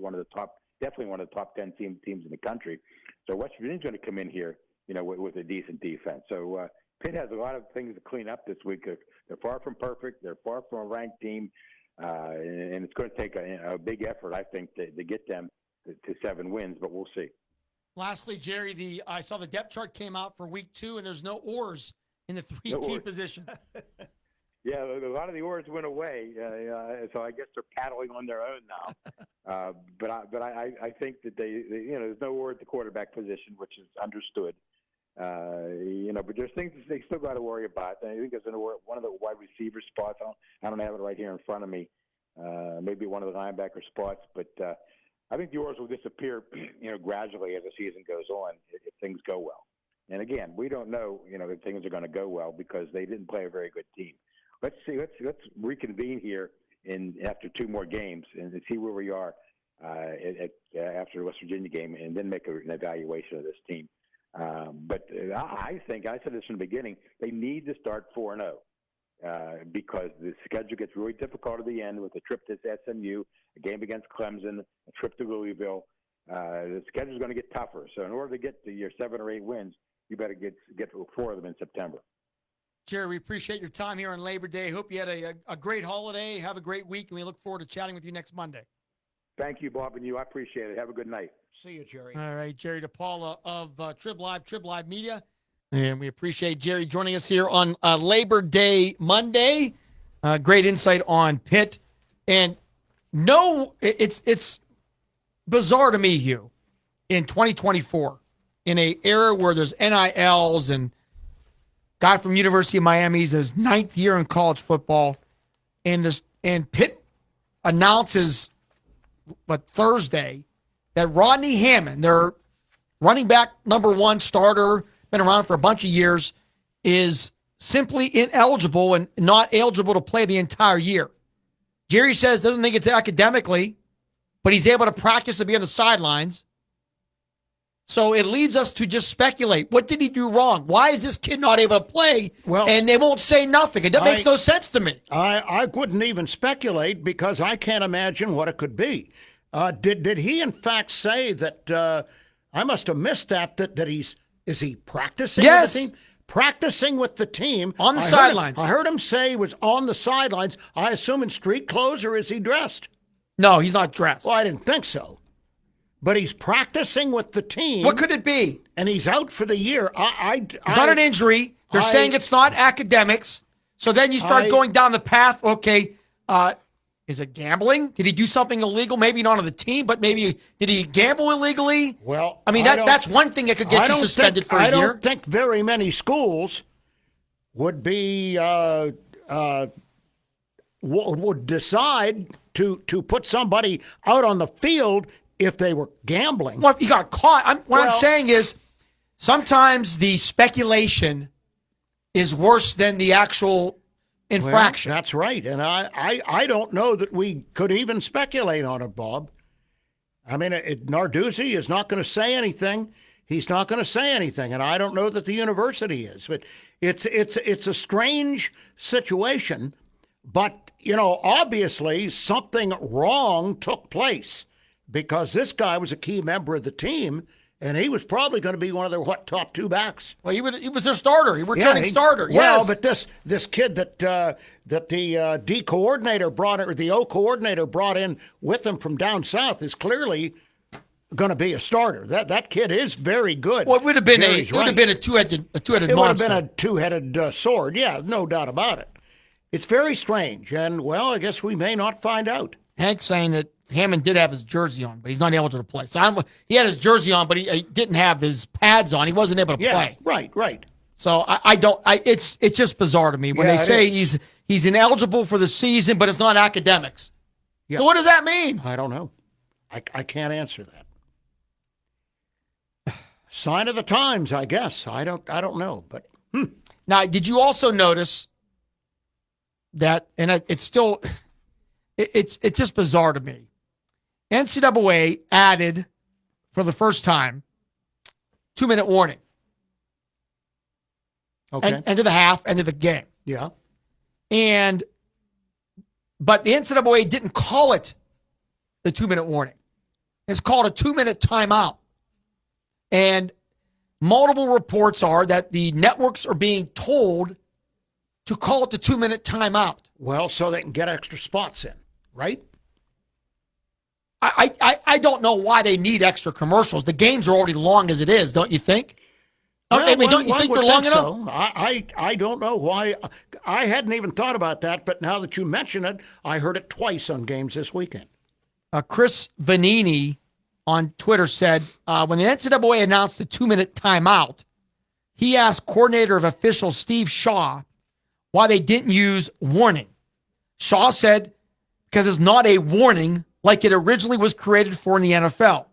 S2: definitely one of the top 10 teams in the country. So West Virginia's going to come in here, with a decent defense. So Pitt has a lot of things to clean up this week. They're far from perfect. They're far from a ranked team. And it's going to take a big effort, I think, to get them to 7 wins, but we'll see.
S4: Lastly, Jerry, I saw the depth chart came out for week 2, and there's no oars in the 3 key positions.
S2: Yeah, a lot of the oars went away, so I guess they're paddling on their own now. But I think that there's no oar at the quarterback position, which is understood. But there's things that they still got to worry about. I think there's one of the wide receiver spots. I don't have it right here in front of me. Maybe one of the linebacker spots, but I think the oars will disappear, gradually as the season goes on if things go well. And again, we don't know, if things are going to go well because they didn't play a very good team. Let's see. Let's reconvene here after 2 more games and see where we are after the West Virginia game, and then make an evaluation of this team. But I think I said this in the beginning. They need to start 4-0 because the schedule gets really difficult at the end with a trip to SMU, a game against Clemson, a trip to Louisville. The schedule is going to get tougher. So in order to get to your 7 or 8 wins, you better get 4 of them in September.
S4: Jerry, we appreciate your time here on Labor Day. Hope you had a great holiday. Have a great week, and we look forward to chatting with you next Monday.
S2: Thank you, Bob, and you. I appreciate it. Have a good night.
S5: See you, Jerry.
S4: All right, Jerry DePaula of Trib Live Media. And we appreciate Jerry joining us here on Labor Day Monday. Great insight on Pitt. And it's bizarre to me, Hugh, in 2024, in an era where there's NILs and guy from University of Miami's his 9th year in college football, and Pitt announces Thursday that Rodney Hammond, their running back number 1 starter, been around for a bunch of years, is simply ineligible and not eligible to play the entire year. Jerry says doesn't think it's academically, but he's able to practice and be on the sidelines. So it leads us to just speculate. What did he do wrong? Why is this kid not able to play? Well, and they won't say nothing. It makes no sense to me. I wouldn't even speculate because I can't imagine what it could be. Did he in fact say that? I must have missed that is he practicing with the team? Practicing with the team on the sidelines.
S5: I heard him say he was on the sidelines. I assume in street clothes, or is he dressed?
S4: No, he's not dressed.
S5: Well, I didn't think so. But he's practicing with the team.
S4: What could it be?
S5: And he's out for the year.
S4: It's not an injury. They're saying it's not academics. So then you start going down the path. Okay, Is it gambling? Did he do something illegal? Maybe not on the team, but maybe did he gamble illegally?
S5: Well,
S4: I mean, that's one thing that could get you suspended for a year.
S5: I don't think very many schools would be would decide to put somebody out on the field if they were gambling.
S4: Well, if you got caught. I'm saying is sometimes the speculation is worse than the actual infraction.
S5: Well, that's right. And I don't know that we could even speculate on it, Bob. I mean, Narduzzi is not going to say anything. He's not going to say anything. And I don't know that the university is. But it's a strange situation. But, obviously something wrong took place because this guy was a key member of the team. And he was probably going to be one of their top two backs.
S4: Well, he was their starter. He returning starter.
S5: Well,
S4: yes.
S5: but this kid that the D coordinator brought or the O coordinator brought in with him from down south is clearly going to be a starter. That kid is very good.
S4: Well, it would have been a two-headed monster.
S5: It would have been a two-headed sword. Yeah, no doubt about it. It's very strange, and I guess we may not find out.
S4: Hank's saying that Hammond did have his jersey on, but he's not eligible to play. So he had his jersey on, but he didn't have his pads on. He wasn't able to play.
S5: Right.
S4: So it's just bizarre to me when they say he's ineligible for the season, but it's not academics. Yeah. So what does that mean?
S5: I don't know. I can't answer that. Sign of the times, I guess. I don't know. But
S4: Now, did you also notice that? And it's still, it's just bizarre to me. NCAA added, for the first time, 2-minute warning.
S5: Okay.
S4: End of the half, end of the game.
S5: Yeah.
S4: But the NCAA didn't call it the 2-minute warning. It's called a 2-minute timeout. And multiple reports are that the networks are being told to call it the 2-minute timeout.
S5: Well, so they can get extra spots in, right?
S4: I don't know why they need extra commercials. The games are already long as it is, don't you think?
S5: Well,
S4: don't you think they're long enough?
S5: So. I don't know why. I hadn't even thought about that, but now that you mention it, I heard it twice on games this weekend.
S4: Chris Vanini on Twitter said, when the NCAA announced the 2-minute timeout, he asked coordinator of officials Steve Shaw why they didn't use warning. Shaw said, because it's not a warning like it originally was created for in the NFL.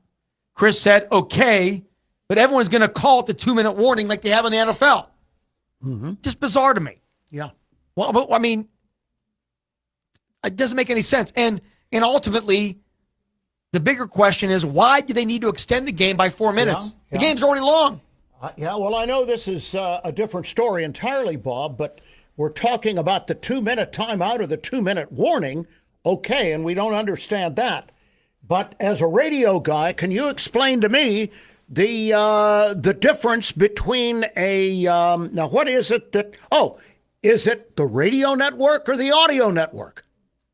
S4: Chris said, okay, but everyone's going to call it the 2-minute warning like they have in the NFL.
S5: Mm-hmm.
S4: Just bizarre to me.
S5: Yeah.
S4: Well, but, I mean, it doesn't make any sense. And ultimately, the bigger question is, why do they need to extend the game by 4 minutes?
S5: Yeah.
S4: The game's already long.
S5: Well, I know this is a different story entirely, Bob, but we're talking about the 2-minute timeout or the 2-minute warning. Okay, and we don't understand that. But as a radio guy, can you explain to me the difference between now what is it is it the radio network or the audio network?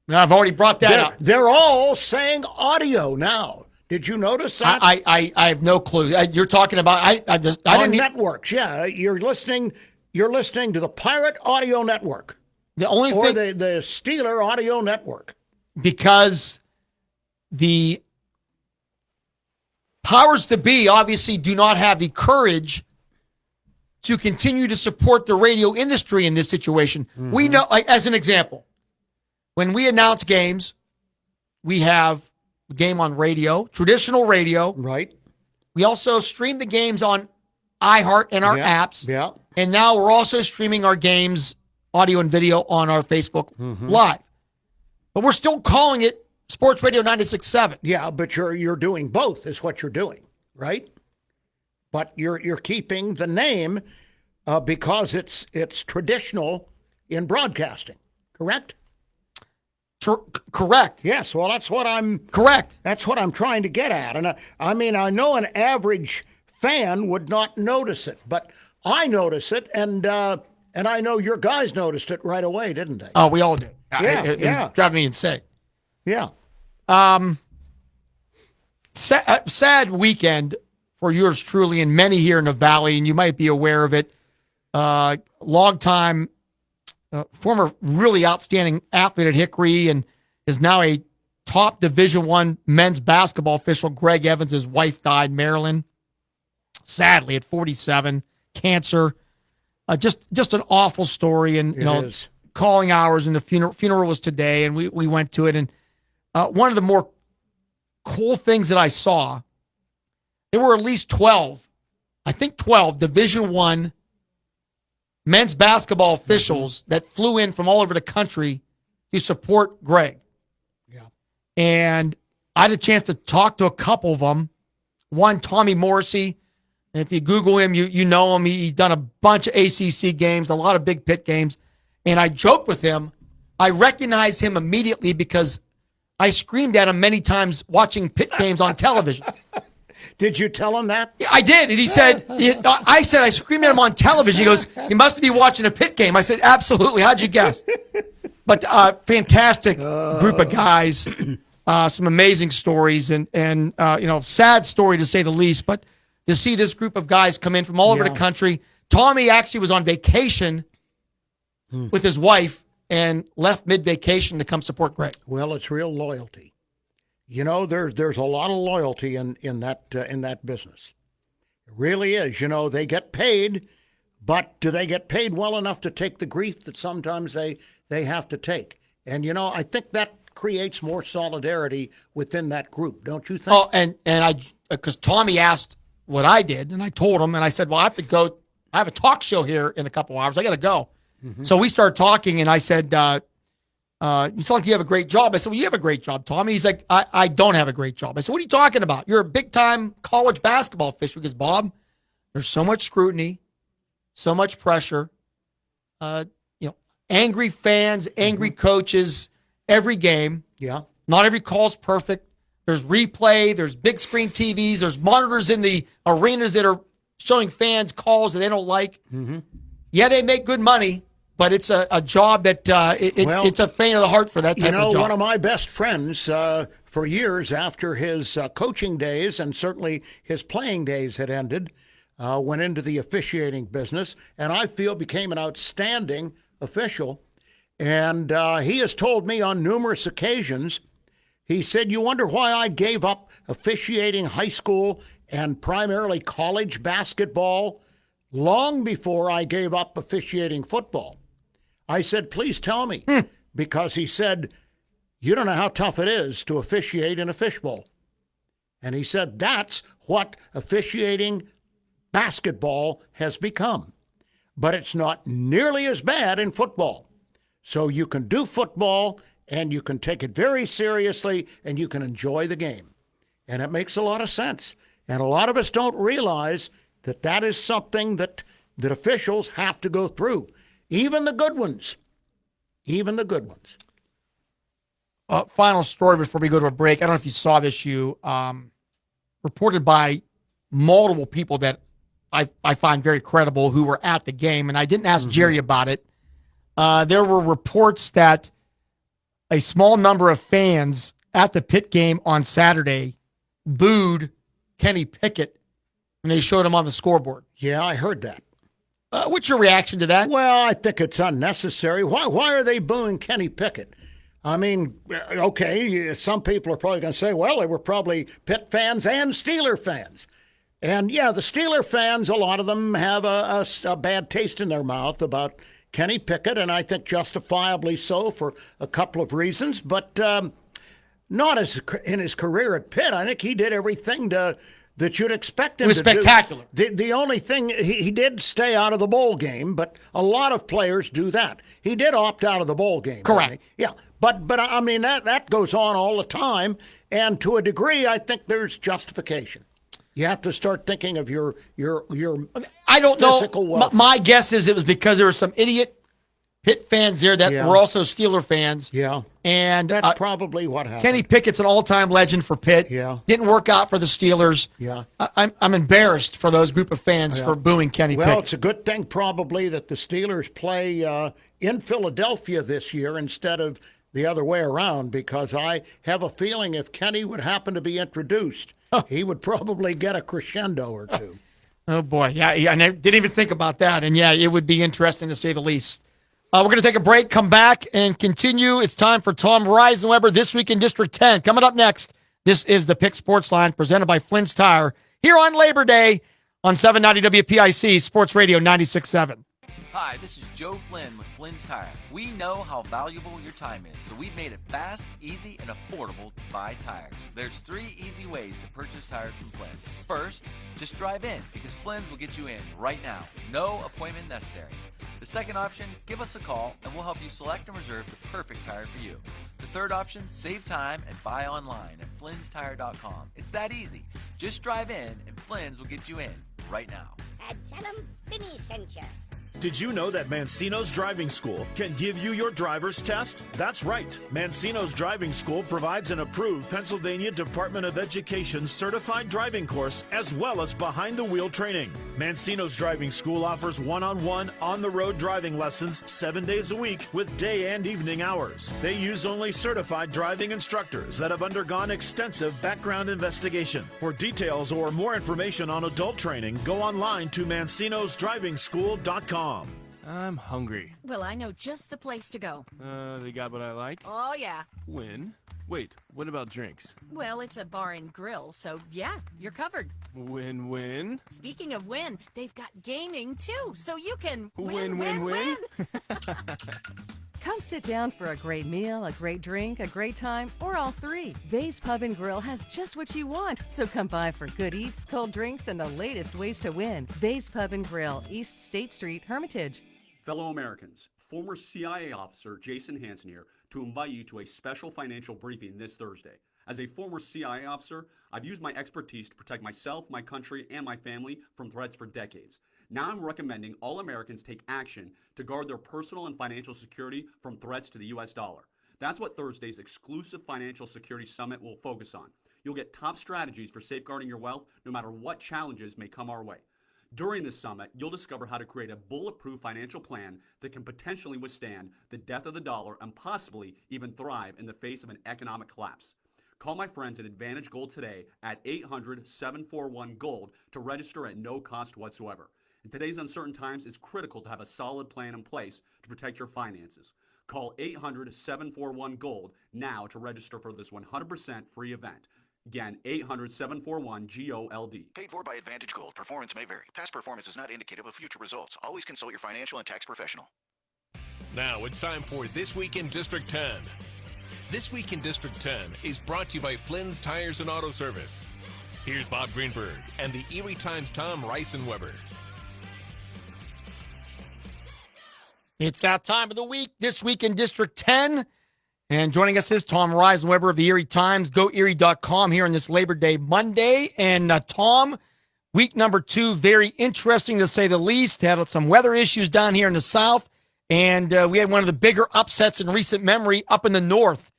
S4: I've already brought that up.
S5: They're all saying audio now. Did you notice that?
S4: I have no clue. You're talking about I didn't
S5: networks. Yeah, you're listening to the Pirate Audio Network.
S4: The only thing,
S5: the Steeler Audio Network.
S4: Because the powers to be obviously do not have the courage to continue to support the radio industry in this situation. Mm-hmm. We know, like as an example, when we announce games, we have a game on radio, traditional radio.
S5: Right.
S4: We also stream the games on iHeart and our apps.
S5: Yeah.
S4: And now we're also streaming our games, audio and video, on our Facebook Live. But we're still calling it Sports Radio 96.7.
S5: Yeah, but you're doing both is what you're doing, right? But you're keeping the name because it's traditional in broadcasting, correct?
S4: Correct.
S5: Yes, well, that's what I'm...
S4: Correct.
S5: That's what I'm trying to get at. And I mean, I know an average fan would not notice it, but I notice it, and I know your guys noticed it right away, didn't they?
S4: Oh, we all did.
S5: Yeah,
S4: it was driving me insane.
S5: Yeah.
S4: Sad weekend for yours truly and many here in the Valley, and you might be aware of it. Long time, former really outstanding athlete at Hickory, and is now a top Division I men's basketball official. Greg Evans, his wife died in Maryland, sadly at 47, cancer. Just an awful story, and calling hours, and the funeral was today, and we went to it. And one of the more cool things that I saw, there were at least 12 Division I men's basketball officials that flew in from all over the country to support Greg.
S5: Yeah.
S4: And I had a chance to talk to a couple of them. One, Tommy Morrissey. And if you Google him, you know him. He's done a bunch of ACC games, a lot of big pit games. And I joked with him. I recognized him immediately because I screamed at him many times watching pit games on television.
S5: Did you tell him that?
S4: I did. And he said, I screamed at him on television. He goes, "You must be watching a pit game." I said, "Absolutely. How'd you guess?" But fantastic group of guys. Some amazing stories and sad story to say the least. But to see this group of guys come in from all over the country. Tommy actually was on vacation with his wife and left mid-vacation to come support Greg.
S5: Well, it's real loyalty. There's a lot of loyalty in that business. It really is. They get paid, but do they get paid well enough to take the grief that sometimes they have to take? And I think that creates more solidarity within that group, don't you think?
S4: Oh, and because Tommy asked what I did, and I told him, and I said, "Well, I have to go. I have a talk show here in a couple hours. I got to go." Mm-hmm. So we started talking, and I said, "You sound like you have a great job." I said, "Well, you have a great job, Tommy." He's like, I don't have a great job. I said, "What are you talking about? You're a big-time college basketball official." Because, Bob, there's so much scrutiny, so much pressure, angry fans, angry coaches, every game.
S5: Yeah.
S4: Not every call's perfect. There's replay. There's big screen TVs. There's monitors in the arenas that are showing fans calls that they don't like.
S5: Mm-hmm.
S4: Yeah, they make good money, but it's a job that it's a pain of the heart for that type of job.
S5: One of my best friends for years after his coaching days and certainly his playing days had ended, went into the officiating business, and I feel became an outstanding official. And he has told me on numerous occasions, he said, "You wonder why I gave up officiating high school and primarily college basketball long before I gave up officiating football." I said, "Please tell me." Because he said, "You don't know how tough it is to officiate in a fishbowl." And he said, that's what officiating basketball has become. But it's not nearly as bad in football. So you can do football and you can take it very seriously and you can enjoy the game. And it makes a lot of sense. And a lot of us don't realize that is something that officials have to go through. Even the good ones. Even the good ones.
S4: Final story before we go to a break. I don't know if you saw this, reported by multiple people that I find very credible who were at the game, and I didn't ask Jerry about it. There were reports that a small number of fans at the Pitt game on Saturday booed Kenny Pickett when they showed him on the scoreboard.
S5: Yeah, I heard that.
S4: What's your reaction to that?
S5: Well, I think it's unnecessary. Why are they booing Kenny Pickett? I mean, okay, some people are probably going to say, well, they were probably Pitt fans and Steeler fans. And, yeah, the Steeler fans, a lot of them have a bad taste in their mouth about Kenny Pickett, and I think justifiably so for a couple of reasons, but not as in his career at Pitt. I think he did everything that you'd expect him to do.
S4: It was spectacular.
S5: The only thing, he did stay out of the bowl game, but a lot of players do that. He did opt out of the bowl game.
S4: Correct.
S5: Yeah, but I mean, that goes on all the time, and to a degree, I think there's justification. You have to start thinking of your
S4: I don't
S5: physical
S4: know.
S5: welfare.
S4: My guess is it was because there were some idiot Pitt fans there that were also Steeler fans.
S5: Yeah.
S4: And
S5: that's probably what happened.
S4: Kenny Pickett's an all-time legend for Pitt.
S5: Yeah.
S4: Didn't work out for the Steelers.
S5: Yeah.
S4: I'm embarrassed for those group of fans for booing Kenny Pickett.
S5: Well, it's a good thing probably that the Steelers play in Philadelphia this year instead of the other way around, because I have a feeling if Kenny would happen to be introduced, he would probably get a crescendo or two.
S4: Oh, boy. Yeah, I didn't even think about that. And, yeah, it would be interesting to say the least. We're going to take a break, come back, and continue. It's time for Tom Reisenweber, This Week in District 10. Coming up next, this is the Pick Sports Line presented by Flynn's Tire here on Labor Day on 790 WPIC Sports Radio 96.7.
S3: Hi, this is Joe Flynn with Flynn's Tire. We know how valuable your time is, so we've made it fast, easy, and affordable to buy tires. There's 3 easy ways to purchase tires from Flynn. First, just drive in, because Flynn's will get you in right now. No appointment necessary. The second option, give us a call, and we'll help you select and reserve the perfect tire for you. The third option, save time and buy online at flynnstire.com. It's that easy. Just drive in, and Flynn's will get you in right now.
S6: Tell 'em Finney sent you.
S7: Did you know that Mancino's Driving School can give you your driver's test? That's right. Mancino's Driving School provides an approved Pennsylvania Department of Education certified driving course as well as behind-the-wheel training. Mancino's Driving School offers one-on-one, on-the-road driving lessons 7 days a week with day and evening hours. They use only certified driving instructors that have undergone extensive background investigation. For details or more information on adult training, go online to mancinosdrivingschool.com.
S8: I'm hungry.
S9: Well, I know just the place to go.
S8: They got what I like?
S9: Oh, yeah.
S8: Win? Wait, what about drinks?
S9: Well, it's a bar and grill, so yeah, you're covered.
S8: Win-win?
S9: Speaking of win, they've got gaming too, so you can
S8: win.
S10: Come sit down for a great meal, a great drink, a great time, or all three. Vay's Pub and Grill has just what you want. So come by for good eats, cold drinks, and the latest ways to win. Vay's Pub and Grill, East State Street, Hermitage.
S11: Fellow Americans, former CIA officer Jason Hansen here to invite you to a special financial briefing this Thursday. As a former CIA officer, I've used my expertise to protect myself, my country, and my family from threats for decades. Now I'm recommending all Americans take action to guard their personal and financial security from threats to the U.S. dollar. That's what Thursday's exclusive Financial Security Summit will focus on. You'll get top strategies for safeguarding your wealth no matter what challenges may come our way. During this summit, you'll discover how to create a bulletproof financial plan that can potentially withstand the death of the dollar and possibly even thrive in the face of an economic collapse. Call my friends at Advantage Gold today at 800-741-GOLD to register at no cost whatsoever. In today's uncertain times, it's critical to have a solid plan in place to protect your finances. Call 800-741-GOLD now to register for this 100% free event. Again, 800-741-GOLD.
S12: Paid for by Advantage Gold. Performance may vary. Past performance is not indicative of future results. Always consult your financial and tax professional.
S1: Now it's time for This Week in District 10. This Week in District 10 is brought to you by Flynn's Tires and Auto Service. Here's Bob Greenberg and the Erie Times' Tom Reisenweber.
S4: It's that time of the week, This Week in District 10. And joining us is Tom Reisenweber of the Erie Times, GoErie.com here on this Labor Day Monday. And Tom, week number 2, very interesting to say the least. Had some weather issues down here in the south. And we had one of the bigger upsets in recent memory up in the north.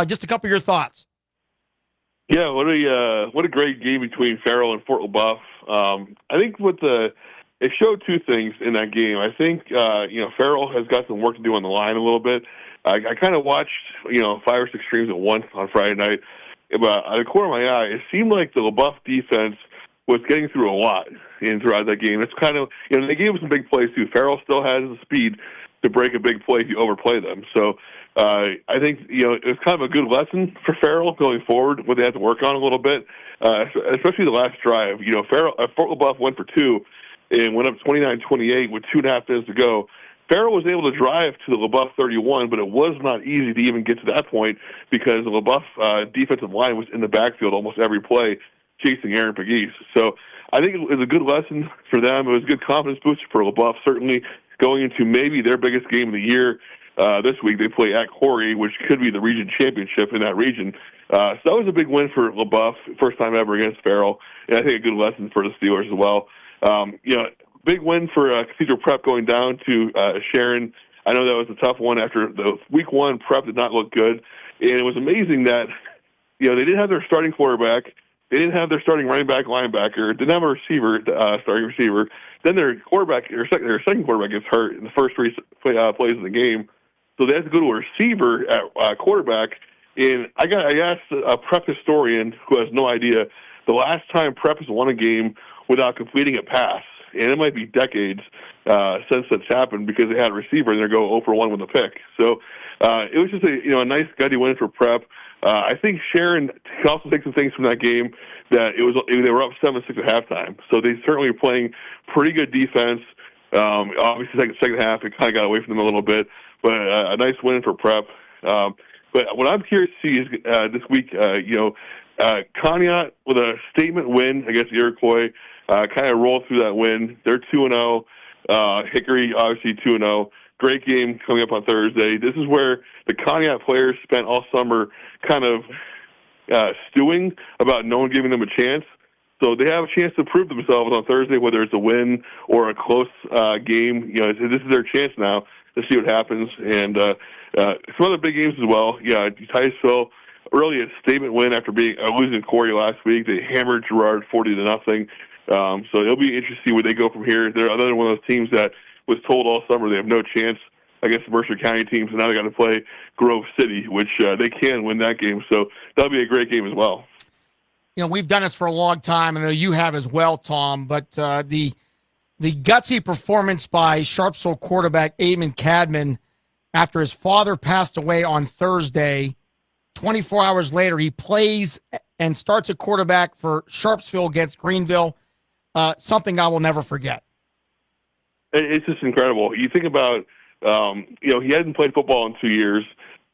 S4: Just a couple of your thoughts.
S13: Yeah, what a great game between Farrell and Fort LaBeouf. I think it showed two things in that game. I think Farrell has got some work to do on the line a little bit. I kind of watched 5 or 6 streams at once on Friday night, but out of the corner of my eye, it seemed like the LaBeouf defense was getting through a lot throughout that game. It's kind of they gave him some big plays too. Farrell still has the speed to break a big play if you overplay them. So I think it was kind of a good lesson for Farrell going forward. What they had to work on a little bit, especially the last drive. Fort LaBeouf went for 2 and went up 29-28 with 2.5 minutes to go. Farrell was able to drive to the LaBeouf 31, but it was not easy to even get to that point because the LaBeouf defensive line was in the backfield almost every play chasing Aaron Pegues. So I think it was a good lesson for them. It was a good confidence boost for LaBeouf, certainly going into maybe their biggest game of the year. This week they play at Corey, which could be the region championship in that region. So that was a big win for LaBeouf, first time ever against Farrell, and I think a good lesson for the Steelers as well. Big win for Cathedral Prep going down to Sharon. I know that was a tough one after the week 1. Prep did not look good, and it was amazing that they didn't have their starting quarterback, they didn't have their starting running back, linebacker, didn't have a receiver, starting receiver. Then their quarterback, their second quarterback gets hurt in the first 3 plays of the game, so they had to go to a receiver at quarterback. And I asked a Prep historian who has no idea the last time Prep has won a game without completing a pass. and it might be decades since that's happened because they had a receiver and they go 0 for 1 with a pick. So it was just a nice gutty win for Prep. I think Sharon can also take some things from that game that they were up 7-6 at halftime. So they certainly were playing pretty good defense. Obviously, second half, it kind of got away from them a little bit, but a nice win for Prep. But what I'm curious to see is this week, Conneaut with a statement win against the Iroquois, kind of roll through that win. They're 2-0. Hickory, obviously 2-0. Great game coming up on Thursday. This is where the Conneaut players spent all summer kind of stewing about no one giving them a chance. So they have a chance to prove themselves on Thursday, whether it's a win or a close game. This is their chance now to see what happens. And some other big games as well. Yeah, Titusville, really a statement win after losing Corey last week. They hammered Girard 40-0. So it'll be interesting to see where they go from here. They're another one of those teams that was told all summer they have no chance against the Mercer County teams, and now they got to play Grove City, which they can win that game. So that'll be a great game as well.
S4: We've done this for a long time. I know you have as well, Tom, but the gutsy performance by Sharpsville quarterback Eamon Cadman after his father passed away on Thursday, 24 hours later, he plays and starts a quarterback for Sharpsville against Greenville, something I will never forget.
S13: It's just incredible. You think about, he hadn't played football in 2 years.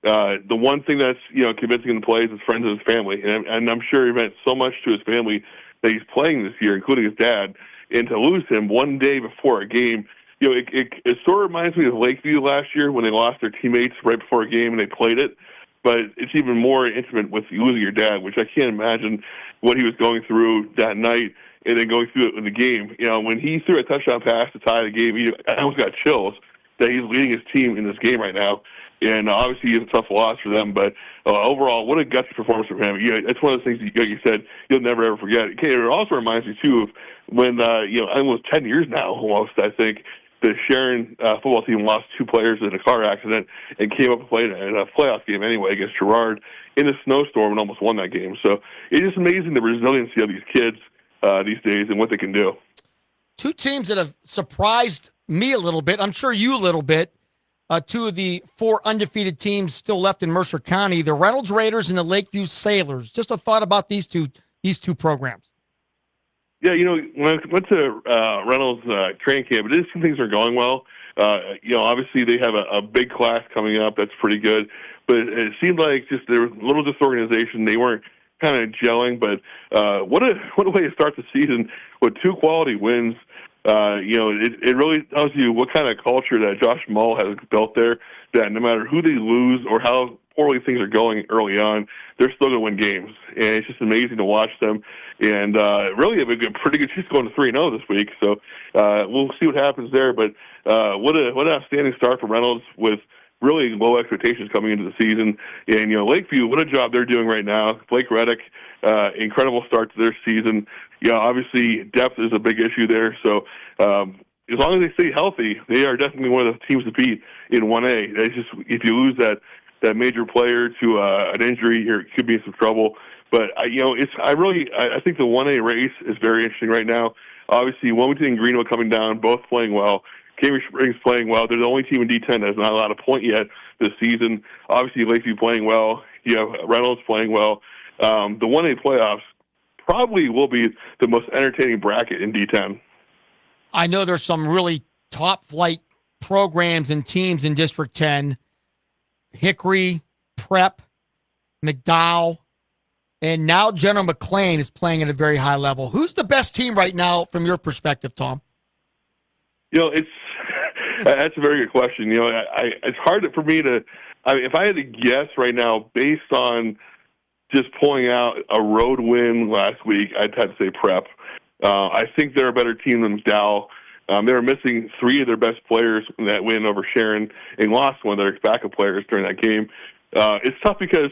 S13: The one thing that's, convincing him to play is his friends and his family. And I'm sure he meant so much to his family that he's playing this year, including his dad. And to lose him one day before a game, it sort of reminds me of Lakeview last year when they lost their teammates right before a game and they played it. But it's even more intimate with losing your dad, which I can't imagine what he was going through that night and then going through it in the game. When he threw a touchdown pass to tie the game, I almost got chills that he's leading his team in this game right now. And obviously, it's a tough loss for them. But overall, what a gutsy performance from him. It's one of those things, like you said, you'll never, ever forget. It also reminds me, too, of when, almost 10 years now, almost, I think, the Sharon football team lost 2 players in a car accident and came up and played in a playoff game anyway against Girard in a snowstorm and almost won that game. So it's just amazing the resiliency of these kids these days and what they can do.
S4: 2 teams that have surprised me a little bit, I'm sure you a little bit, 2 of the 4 undefeated teams still left in Mercer County, the Reynolds Raiders and the Lakeview Sailors. Just a thought about these two programs.
S13: Yeah, when I went to Reynolds training camp, it is some things are going well. Obviously they have a big class coming up that's pretty good, but it seemed like just there was a little disorganization. They weren't kind of gelling, but what a way to start the season with 2 quality wins. It really tells you what kind of culture that Josh Mull has built there, that no matter who they lose or how poorly things are going early on, they're still going to win games. And it's just amazing to watch them. And really have a pretty good chance going to 3-0 this week. So we'll see what happens there. But what an outstanding start for Reynolds with really low expectations coming into the season. And, Lakeview, what a job they're doing right now. Blake Reddick, incredible start to their season. Obviously depth is a big issue there. So as long as they stay healthy, they are definitely one of the teams to beat in 1A. It's just if you lose that major player to an injury, you could be in some trouble. But I think the 1A race is very interesting right now. Obviously, Wilmington and Greenville coming down, both playing well. Cambridge Springs playing well. They're the only team in D10 that has not allowed a point yet this season. Obviously, Lakeview playing well. You have Reynolds playing well. The 1A playoffs probably will be the most entertaining bracket in D10.
S4: I know there's some really top-flight programs and teams in District 10. Hickory, Prep, McDowell, and now General McLean is playing at a very high level. Who's the best team right now from your perspective, Tom?
S13: That's a very good question. It's hard for me to. If I had to guess right now, based on just pulling out a road win last week, I'd have to say Prep. I think they're a better team than McDowell. They were missing 3 of their best players in that win over Sharon and lost one of their backup players during that game. It's tough because,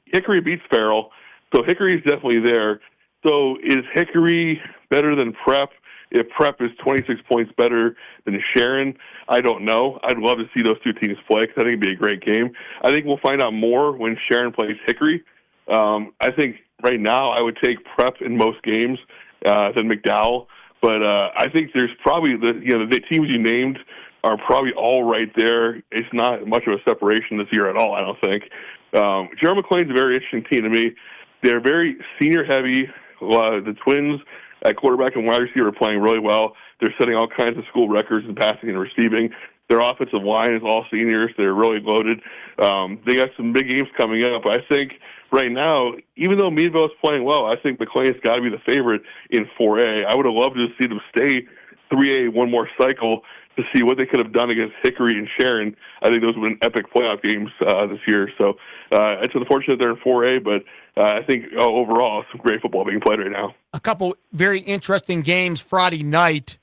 S13: Hickory beats Farrell, so Hickory's definitely there. So is Hickory better than Prep? If Prep is 26 points better than Sharon, I don't know. I'd love to see those 2 teams play because I think it'd be a great game. I think we'll find out more when Sharon plays Hickory. I think right now I would take Prep in most games than McDowell. But I think there's probably the teams you named are probably all right there. It's not much of a separation this year at all, I don't think. Gerald McClain's a very interesting team to me. They're very senior heavy. The Twins at quarterback and wide receiver are playing really well. They're setting all kinds of school records in passing and receiving. Their offensive line is all seniors. They're really loaded. They got some big games coming up. I think right now, even though Meadville is playing well, I think McLean's got to be the favorite in 4A. I would have loved to see them stay 3A one more cycle to see what they could have done against Hickory and Sharon. I think those would have been epic playoff games this year. So it's unfortunate they're in 4A, but I think overall some great football being played right now.
S4: A couple very interesting games Friday night.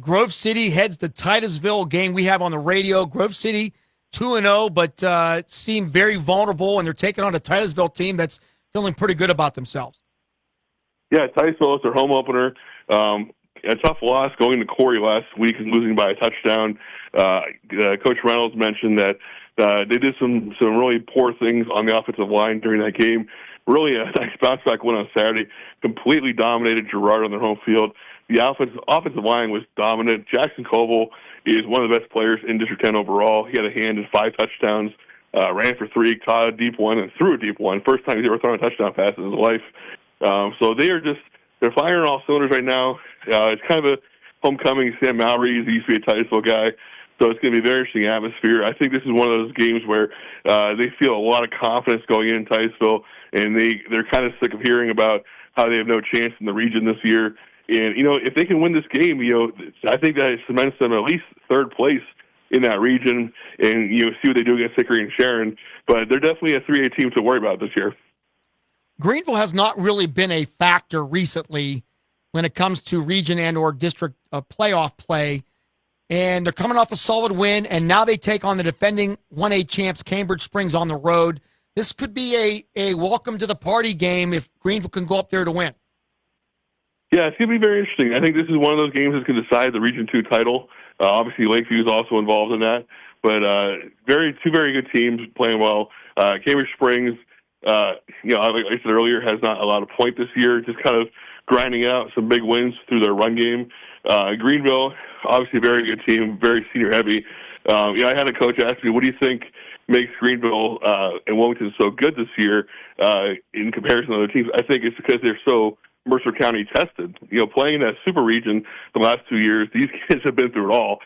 S4: Grove City heads to Titusville, game we have on the radio. Grove City 2-0, but seem very vulnerable, and they're taking on a Titusville team that's feeling pretty good about themselves.
S13: Yeah, Titusville is their home opener. A tough loss going to Corey last week and losing by a touchdown. Coach Reynolds mentioned that they did some really poor things on the offensive line during that game. Really a nice bounce-back win on Saturday. Completely dominated Girard on their home field. The offensive line was dominant. Jackson Koval is one of the best players in District 10 overall. He had a hand in 5 touchdowns, ran for 3, caught a deep one, and threw a deep one. First time he's ever thrown a touchdown pass in his life. So they're firing all cylinders right now. It's kind of a homecoming. Sam Mowry, he used to be a Titusville guy. So it's going to be a very interesting atmosphere. I think this is one of those games where they feel a lot of confidence going in Titusville, and they're kind of sick of hearing about how they have no chance in the region this year. And, if they can win this game, I think that it cements them at least third place in that region and, see what they do against Hickory and Sharon. But they're definitely a 3A team to worry about this year.
S4: Greenville has not really been a factor recently when it comes to region and or district playoff play. And they're coming off a solid win, and now they take on the defending 1A champs Cambridge Springs on the road. This could be a welcome to the party game if Greenville can go up there to win.
S13: Yeah, it's going to be very interesting. I think this is one of those games that's going to decide the Region 2 title. Obviously, Lakeview is also involved in that. But two very good teams playing well. Cambridge Springs, like I said earlier, has not allowed a point this year, just kind of grinding out some big wins through their run game. Greenville, obviously a very good team, very senior heavy. I had a coach ask me, what do you think makes Greenville and Wilmington so good this year in comparison to other teams? I think it's because they're so Mercer County tested. Playing in that super region the last 2 years, these kids have been through it all.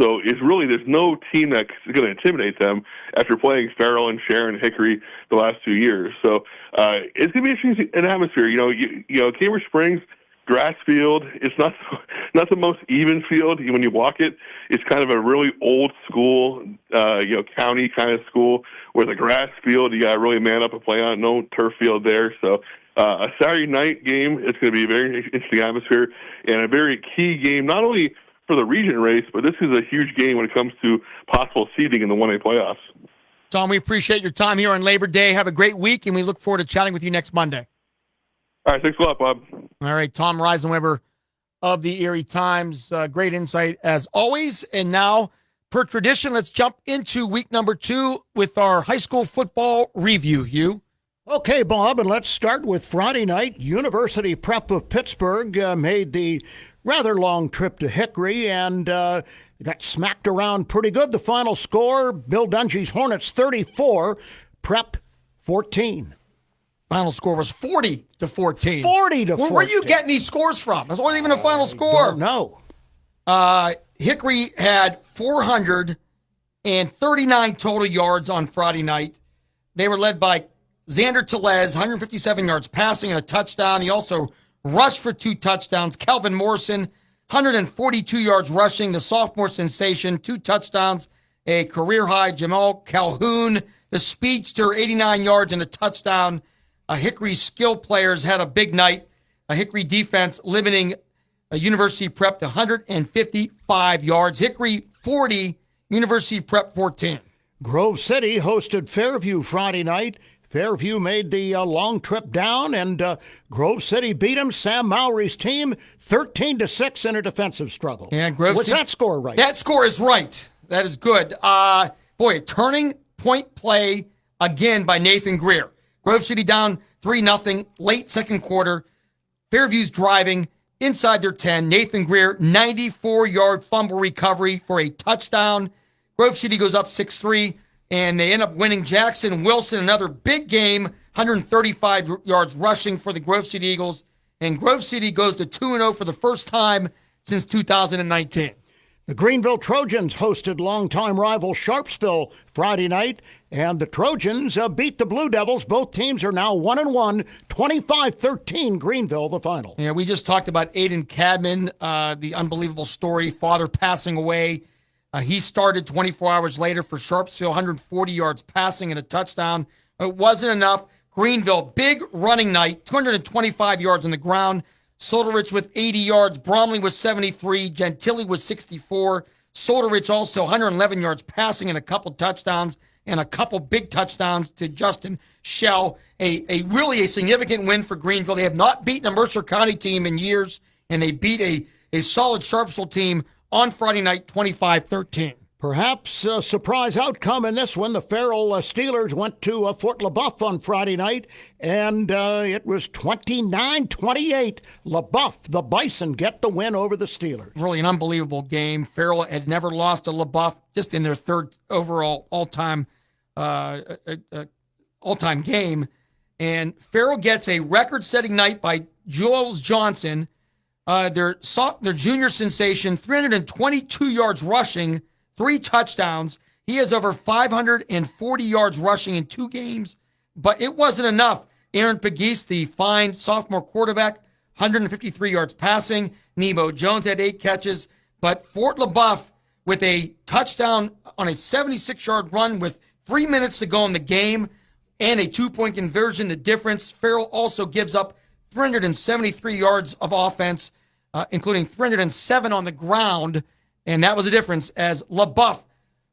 S13: So there's no team that's going to intimidate them after playing Farrell and Sharon and Hickory the last 2 years. So it's going to be interesting an atmosphere. Cambridge Springs, grass field. It's not the most even field. When you walk it, it's kind of a really old school, county kind of school where the grass field, you got to really man up and play on. No turf field there. So a Saturday night game, it's going to be a very interesting atmosphere and a very key game, not only for the region race, but this is a huge game when it comes to possible seeding in the 1A playoffs.
S4: Tom, we appreciate your time here on Labor Day. Have a great week, and we look forward to chatting with you next Monday.
S13: All right, thanks a lot, Bob.
S4: All right, Tom Reisenweber of the Erie Times. Great insight as always. And now, per tradition, let's jump into week number 2 with our high school football review, Hugh.
S5: Okay, Bob, and let's start with Friday night. University Prep of Pittsburgh made the rather long trip to Hickory and got smacked around pretty good. The final score, Bill Dungy's Hornets 34, Prep 14.
S4: Final score was 40-14.
S5: 40-14.
S4: Where are you getting these scores from? That's not even a final score.
S5: No.
S4: Hickory had 439 total yards on Friday night. They were led by Xander Telez, 157 yards passing and a touchdown. He also rushed for 2 touchdowns. Kelvin Morrison, 142 yards rushing. The sophomore sensation, 2 touchdowns, a career high. Jamal Calhoun, the speedster, 89 yards and a touchdown. Hickory skill players had a big night. Hickory defense limiting University Prep to 155 yards. Hickory 40, University Prep 14.
S5: Grove City hosted Fairview Friday night. Fairview made the long trip down, and Grove City beat them. Sam Mowry's team, 13-6 in a defensive struggle.
S4: And Grove
S5: What's
S4: City,
S5: that score right?
S4: That score is right. That is good. A turning point play again by Nathan Greer. Grove City down 3-0, late second quarter. Fairview's driving. inside their 10. Nathan Greer, 94-yard fumble recovery for a touchdown. Grove City goes up 6-3, and they end up winning. Jackson Wilson, another big game, 135 yards rushing for the Grove City Eagles. And Grove City goes to 2-0 for the first time since 2019.
S5: The Greenville Trojans hosted longtime rival Sharpsville Friday night, and the Trojans beat the Blue Devils. Both teams are now 1-1, 25-13 Greenville, the final.
S4: Yeah, we just talked about Aiden Cadman, the unbelievable story, father passing away. He started 24 hours later for Sharpsville, 140 yards passing and a touchdown. It wasn't enough. Greenville, big running night, 225 yards on the ground. Soderich with 80 yards. Bromley was 73. Gentili was 64. Soderich also 111 yards passing and a couple touchdowns and a couple big touchdowns to Justin Schell. A really significant win for Greenville. They have not beaten a Mercer County team in years, and they beat a solid Sharpsville team on Friday night, 25-13.
S5: Perhaps a surprise outcome in this one. The Farrell Steelers went to Fort LaBeouf on Friday night, and it was 29-28. LaBeouf, the Bison, get the win over the Steelers.
S4: Really an unbelievable game. Farrell had never lost to LaBeouf, just in their third overall all-time game. And Farrell gets a record-setting night by Jules Johnson, their junior sensation, 322 yards rushing, 3 touchdowns. He has over 540 yards rushing in 2 games, but it wasn't enough. Aaron Pegues, the fine sophomore quarterback, 153 yards passing. Nebo Jones had 8 catches, but Fort LaBeouf with a touchdown on a 76-yard run with 3 minutes to go in the game and a 2-point conversion, the difference. Farrell also gives up 373 yards of offense, including 307 on the ground. And that was the difference as LaBeouf,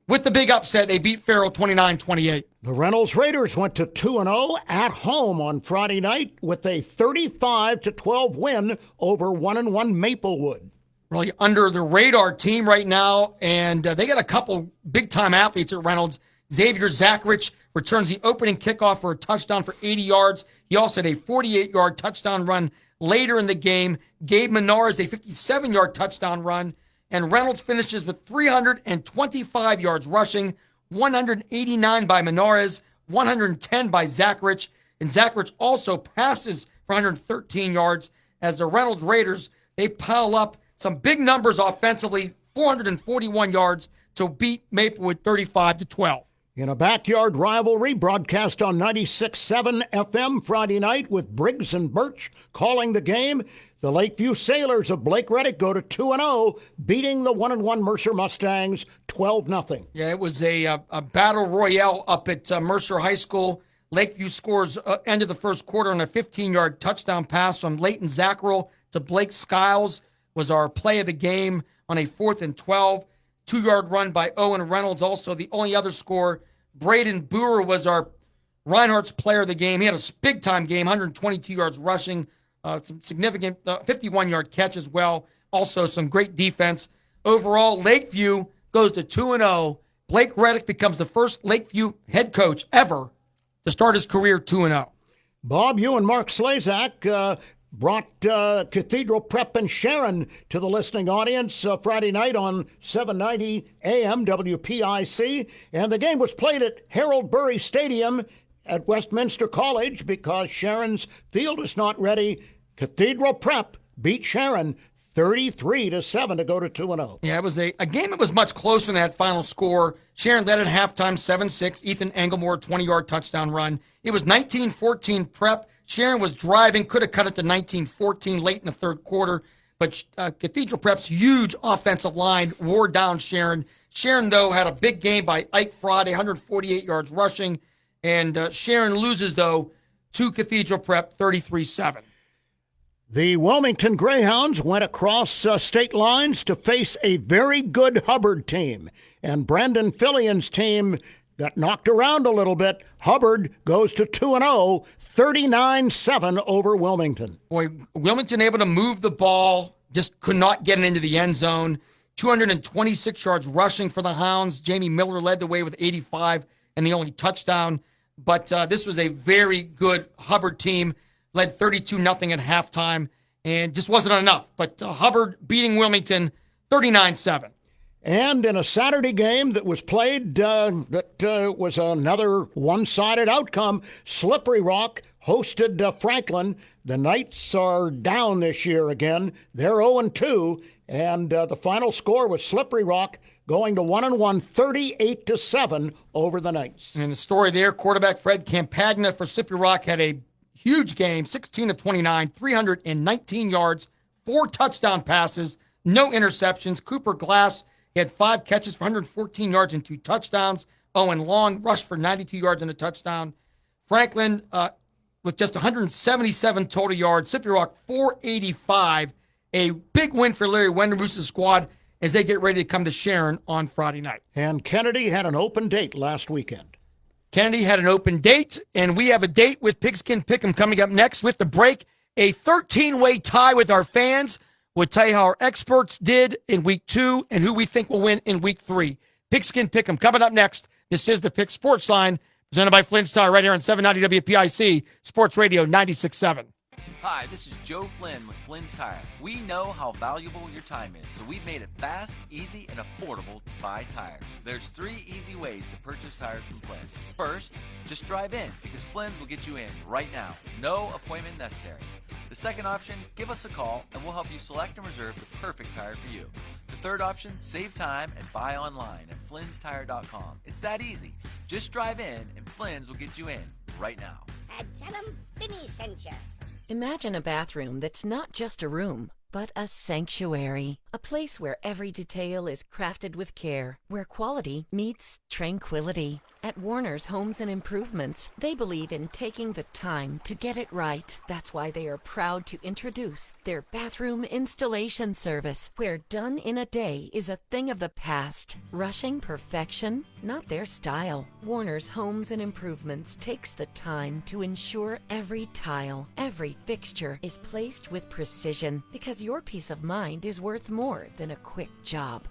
S4: with the big upset, they beat Farrell 29-28.
S5: The Reynolds Raiders went to 2-0 at home on Friday night with a 35-12 win over 1-1 Maplewood.
S4: Really under the radar team right now, and they got a couple big-time athletes at Reynolds. Xavier Zacharich returns the opening kickoff for a touchdown for 80 yards. He also had a 48-yard touchdown run later in the game. Gabe Menards, a 57-yard touchdown run. And Reynolds finishes with 325 yards rushing, 189 by Menarez, 110 by Zacharich. And Zacharich also passes for 113 yards as the Reynolds Raiders, they pile up some big numbers offensively, 441 yards to beat Maplewood 35-12.
S5: In a backyard rivalry, broadcast on 96.7 FM Friday night with Briggs and Birch calling the game, the Lakeview Sailors of Blake Reddick go to 2-0, beating the 1-1 Mercer Mustangs 12-0.
S4: Yeah, it was a battle royale up at Mercer High School. Lakeview scores end of the first quarter on a 15-yard touchdown pass from Leighton Zacharel to Blake Skiles was our play of the game on a 4th and 12. 2-yard run by Owen Reynolds. Also, the only other score, Braden Boer was our Reinhardt's player of the game. He had a big-time game, 122 yards rushing, some significant 51-yard catch as well. Also, some great defense. Overall, Lakeview goes to 2-0. Blake Reddick becomes the first Lakeview head coach ever to start his career 2-0.
S5: Bob, you and Mark Slazak brought Cathedral Prep and Sharon to the listening audience Friday night on 790 AM WPIC. And the game was played at Harold Burry Stadium at Westminster College because Sharon's field is not ready. Cathedral Prep beat Sharon 33-7 to go to 2-0.
S4: Yeah, it was a game that was much closer than that final score. Sharon led at halftime 7-6. Ethan Engelmore, 20-yard touchdown run. It was 19-14 Prep. Sharon was driving, could have cut it to 19-14 late in the third quarter, but Cathedral Prep's huge offensive line wore down Sharon. Sharon, though, had a big game by Ike Friday, 148 yards rushing, and Sharon loses, though, to Cathedral Prep 33-7.
S5: The Wilmington Greyhounds went across state lines to face a very good Hubbard team, and Brandon Fillion's team got knocked around a little bit. Hubbard goes to 2-0, 39-7 over Wilmington.
S4: Boy, Wilmington able to move the ball, just could not get it into the end zone. 226 yards rushing for the Hounds. Jamie Miller led the way with 85 and the only touchdown. But this was a very good Hubbard team, led 32-0 at halftime. and just wasn't enough. But Hubbard beating Wilmington 39-7.
S5: And in a Saturday game that was played, that was another one-sided outcome, Slippery Rock hosted Franklin. The Knights are down this year again. They're 0-2, and the final score was Slippery Rock going to 1-1, 38-7 over the Knights.
S4: And the story there, quarterback Fred Campagna for Slippery Rock had a huge game, 16 of 29, 319 yards, 4 touchdown passes, no interceptions. Cooper Glass, he had 5 catches for 114 yards and 2 touchdowns. Owen Long rushed for 92 yards and a touchdown. Franklin with just 177 total yards. Slippery Rock 485. A big win for Larry Wendermoos's squad as they get ready to come to Sharon on Friday night.
S5: And Kennedy had an open date last weekend.
S4: Kennedy had an open date, and we have a date with Pigskin Pick'em coming up next with the break. A 13-way tie with our fans. We'll tell you how our experts did in week 2 and who we think will win in week 3. Pigskin Pick'em coming up next. This is the Pick Sports Line, presented by Flint's Tire, right here on 790 WPIC, Sports Radio 96.7.
S3: Hi, this is Joe Flynn with Flynn's Tire. We know how valuable your time is, so we've made it fast, easy, and affordable to buy tires. There's 3 easy ways to purchase tires from Flynn. First, just drive in, because Flynn's will get you in right now. No appointment necessary. The second option, give us a call, and we'll help you select and reserve the perfect tire for you. The third option, save time and buy online at flynnstire.com. It's that easy. Just drive in, and Flynn's will get you in right now.
S6: Tell them Finney sent you.
S27: Imagine a bathroom that's not just a room, but a sanctuary. A place where every detail is crafted with care, where quality meets tranquility. At Warner's Homes and Improvements, they believe in taking the time to get it right. That's why they are proud to introduce their bathroom installation service, where done in a day is a thing of the past. Rushing perfection? Not their style. Warner's Homes and Improvements takes the time to ensure every tile, every fixture is placed with precision, because your peace of mind is worth more than a quick job.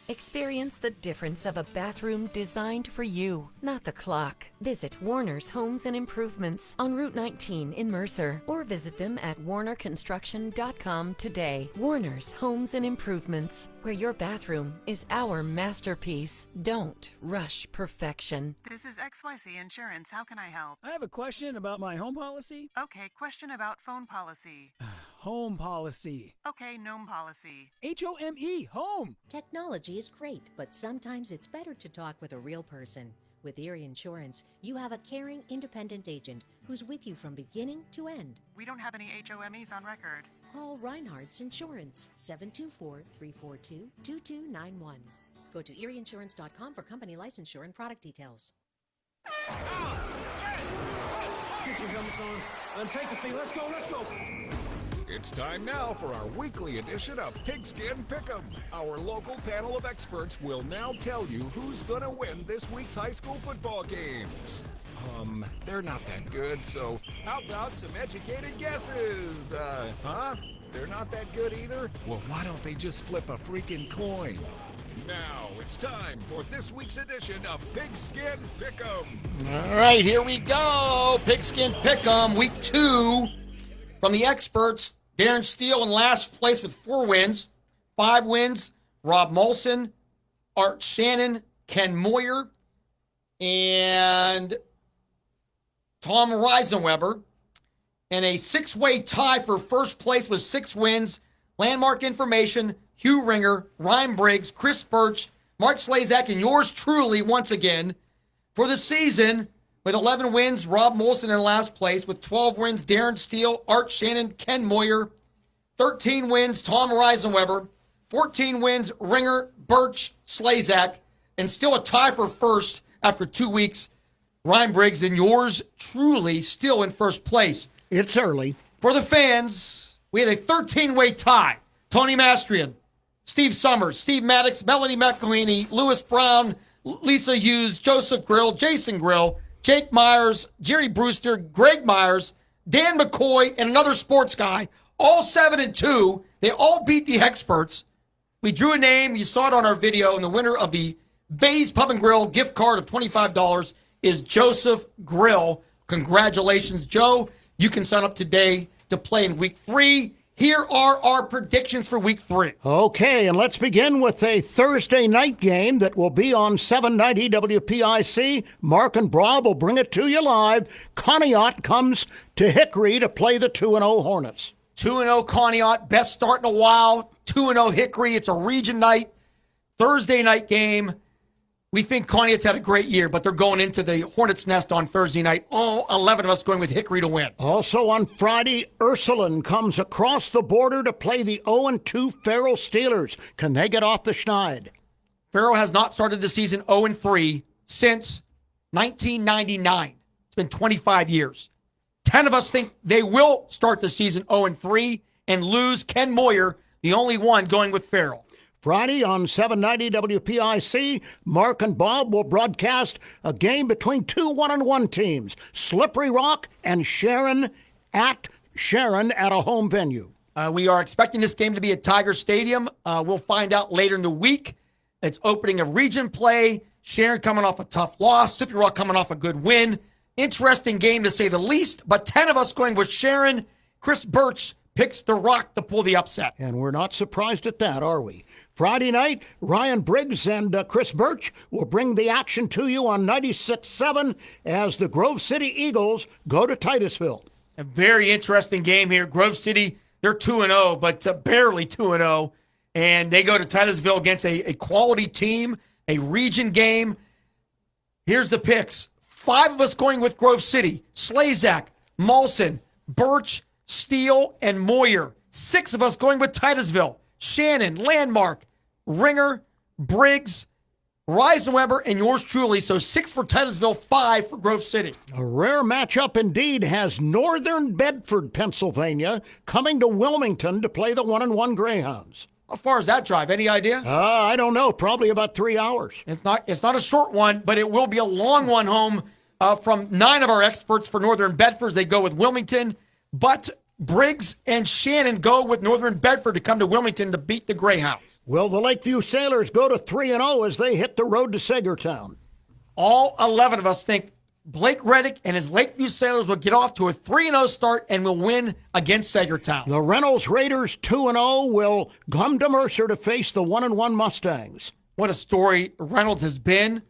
S27: Experience the difference of a bathroom designed for you, not the clock. Visit Warner's Homes and Improvements on Route 19 in Mercer, or visit them at warnerconstruction.com today. Warner's Homes and Improvements, where your bathroom is our masterpiece. Don't rush perfection.
S14: This is XYZ Insurance. How can I help?
S15: I have a question about my home policy.
S14: Okay, question about phone policy.
S15: Home policy.
S14: Okay, gnome policy.
S15: HOME, home.
S16: Technology is great, but sometimes it's better to talk with a real person. With Erie Insurance, you have a caring, independent agent who's with you from beginning to end.
S14: We don't have any HOMEs on record.
S16: Call Reinhardt's Insurance, 724-342-2291. Go to erieinsurance.com for company licensure and product details.
S15: Get your helmets on and take the field. Let's go, let's go.
S19: It's time now for our weekly edition of Pigskin Pick'em. Our local panel of experts will now tell you who's going to win this week's high school football games. They're not that good, so how about some educated guesses? They're not that good either? Well, why don't they just flip a freaking coin? Now it's time for this week's edition of Pigskin Pick'em.
S4: All right, here we go. Pigskin Pick'em, week 2. From the experts, Darren Steele in last place with 4 wins. 5 wins, Rob Molson, Art Shannon, Ken Moyer, and Tom Reisenweber. And a 6-way tie for first place with 6 wins. Landmark Information, Hugh Ringer, Ryan Briggs, Chris Birch, Mark Slazak, and yours truly once again. For the season, with 11 wins, Rob Molson in last place. With 12 wins, Darren Steele, Art Shannon, Ken Moyer. 13 wins, Tom Reisenweber. 14 wins, Ringer, Birch, Slazak. And still a tie for first after 2 weeks, Ryan Briggs, and yours truly still in first place.
S5: It's early.
S4: For the fans, we had a 13-way tie. Tony Mastrian, Steve Summers, Steve Maddox, Melanie McElhaney, Lewis Brown, Lisa Hughes, Joseph Grill, Jason Grill, Jake Myers, Jerry Brewster, Greg Myers, Dan McCoy, and another sports guy, all 7-2. They all beat the experts. We drew a name. You saw it on our video, and the winner of the Bay's Pub and Grill gift card of $25 is Joseph Grill. Congratulations, Joe. You can sign up today to play in Week 3. Here are our predictions for Week 3.
S5: Okay, and let's begin with a Thursday night game that will be on 790 WPIC. Mark and Broad will bring it to you live. Conneaut comes to Hickory to play the 2-0 Hornets.
S4: 2-0 Conneaut, best start in a while. 2-0 Hickory. It's a region night, Thursday night game. We think Conneaut's had a great year, but they're going into the Hornets' nest on Thursday night. All 11 of us going with Hickory to win.
S5: Also on Friday, Ursuline comes across the border to play the 0-2 Farrell Steelers. Can they get off the schneid?
S4: Farrell has not started the season 0-3 since 1999. It's been 25 years. 10 of us think they will start the season 0-3 and lose. Ken Moyer, the only one going with Farrell.
S5: Friday on 790 WPIC, Mark and Bob will broadcast a game between two 1-1 teams, Slippery Rock and Sharon at a home venue.
S4: We are expecting this game to be at Tiger Stadium. We'll find out later in the week. It's opening of region play. Sharon coming off a tough loss. Slippery Rock coming off a good win. Interesting game to say the least, but 10 of us going with Sharon. Chris Birch picks the Rock to pull the upset.
S5: And we're not surprised at that, are we? Friday night, Ryan Briggs and Chris Birch will bring the action to you on 96.7 as the Grove City Eagles go to Titusville.
S4: A very interesting game here. Grove City, they're 2-0, but barely 2-0. And they go to Titusville against a quality team, a region game. Here's the picks. 5 of us going with Grove City. Slazak, Molson, Birch, Steele, and Moyer. 6 of us going with Titusville. Shannon, Landmark, Ringer, Briggs, Reisenweber, and yours truly. So 6 for Titusville, 5 for Grove City.
S5: A rare matchup indeed has Northern Bedford, Pennsylvania, coming to Wilmington to play the 1-1 Greyhounds.
S4: How far is that drive? Any idea?
S5: I don't know. Probably about 3 hours.
S4: It's not a short one, but it will be a long one home from 9 of our experts for Northern Bedford. They go with Wilmington, but Briggs and Shannon go with Northern Bedford to come to Wilmington to beat the Greyhounds.
S5: Will the Lakeview Sailors go to 3-0 as they hit the road to Sagertown?
S4: All 11 of us think Blake Reddick and his Lakeview Sailors will get off to a 3-0 start and will win against Sagertown.
S5: The Reynolds Raiders 2-0 will come to Mercer to face the 1-1 Mustangs.
S4: What a story Reynolds has been.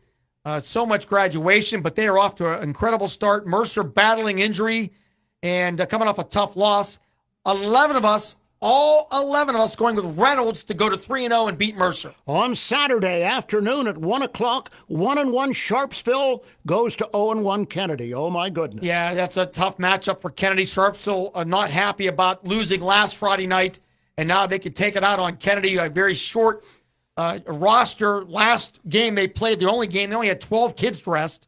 S4: So much graduation, but they are off to an incredible start. Mercer battling injury and coming off a tough loss. All 11 of us going with Reynolds to go to 3-0 and beat Mercer.
S5: On Saturday afternoon at 1 o'clock, 1-1 Sharpsville goes to 0-1 Kennedy. Oh, my goodness.
S4: Yeah, that's a tough matchup for Kennedy. Sharpsville not happy about losing last Friday night, and now they could take it out on Kennedy. A very short roster. Last game they played, the only game, they only had 12 kids dressed.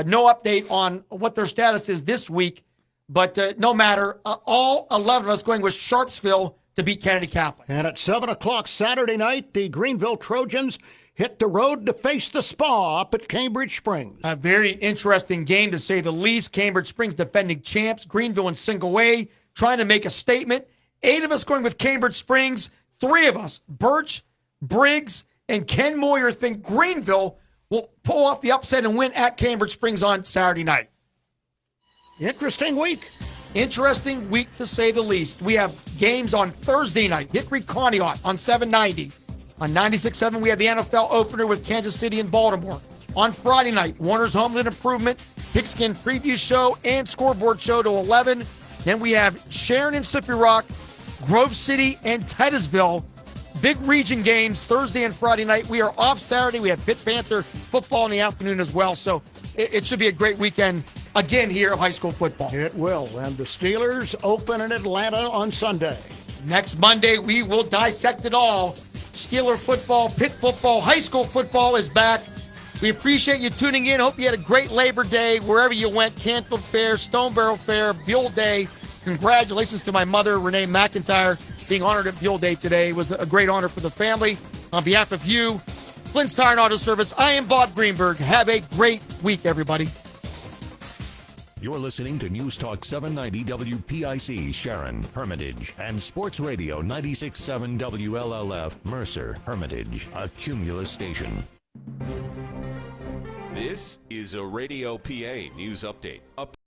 S4: No update on what their status is this week. But no matter, all 11 of us going with Sharpsville to beat Kennedy Catholic.
S5: And at 7 o'clock Saturday night, the Greenville Trojans hit the road to face the Spa up at Cambridge Springs.
S4: A very interesting game, to say the least. Cambridge Springs defending champs. Greenville in single way, trying to make a statement. 8 of us going with Cambridge Springs. 3 of us, Birch, Briggs, and Ken Moyer, think Greenville will pull off the upset and win at Cambridge Springs on Saturday night.
S5: Interesting week.
S4: Interesting week, to say the least. We have games on Thursday night. Hickory Conneaut on 790. On 96.7, we have the NFL opener with Kansas City and Baltimore. On Friday night, Warner's Homeland Improvement, Pigskin Preview Show, and Scoreboard Show to 11. Then we have Sharon and Slippery Rock, Grove City, and Titusville. Big region games Thursday and Friday night. We are off Saturday. We have Pitt Panther football in the afternoon as well. So it should be a great weekend again here of high school football.
S5: It will. And the Steelers open in Atlanta on Sunday.
S4: Next Monday, we will dissect it all. Steeler football, Pitt football, high school football is back. We appreciate you tuning in. Hope you had a great Labor Day wherever you went. Canfield Fair, Stone Barrel Fair, Buell Day. Congratulations to my mother, Renee McIntyre, being honored at Buell Day today. It was a great honor for the family. On behalf of you, Flynn's Tire and Auto Service, I am Bob Greenberg. Have a great week, everybody.
S1: You're listening to News Talk 790 WPIC Sharon, Hermitage, and Sports Radio 96.7 WLLF Mercer, Hermitage, a Cumulus station.
S18: This is a Radio PA news update.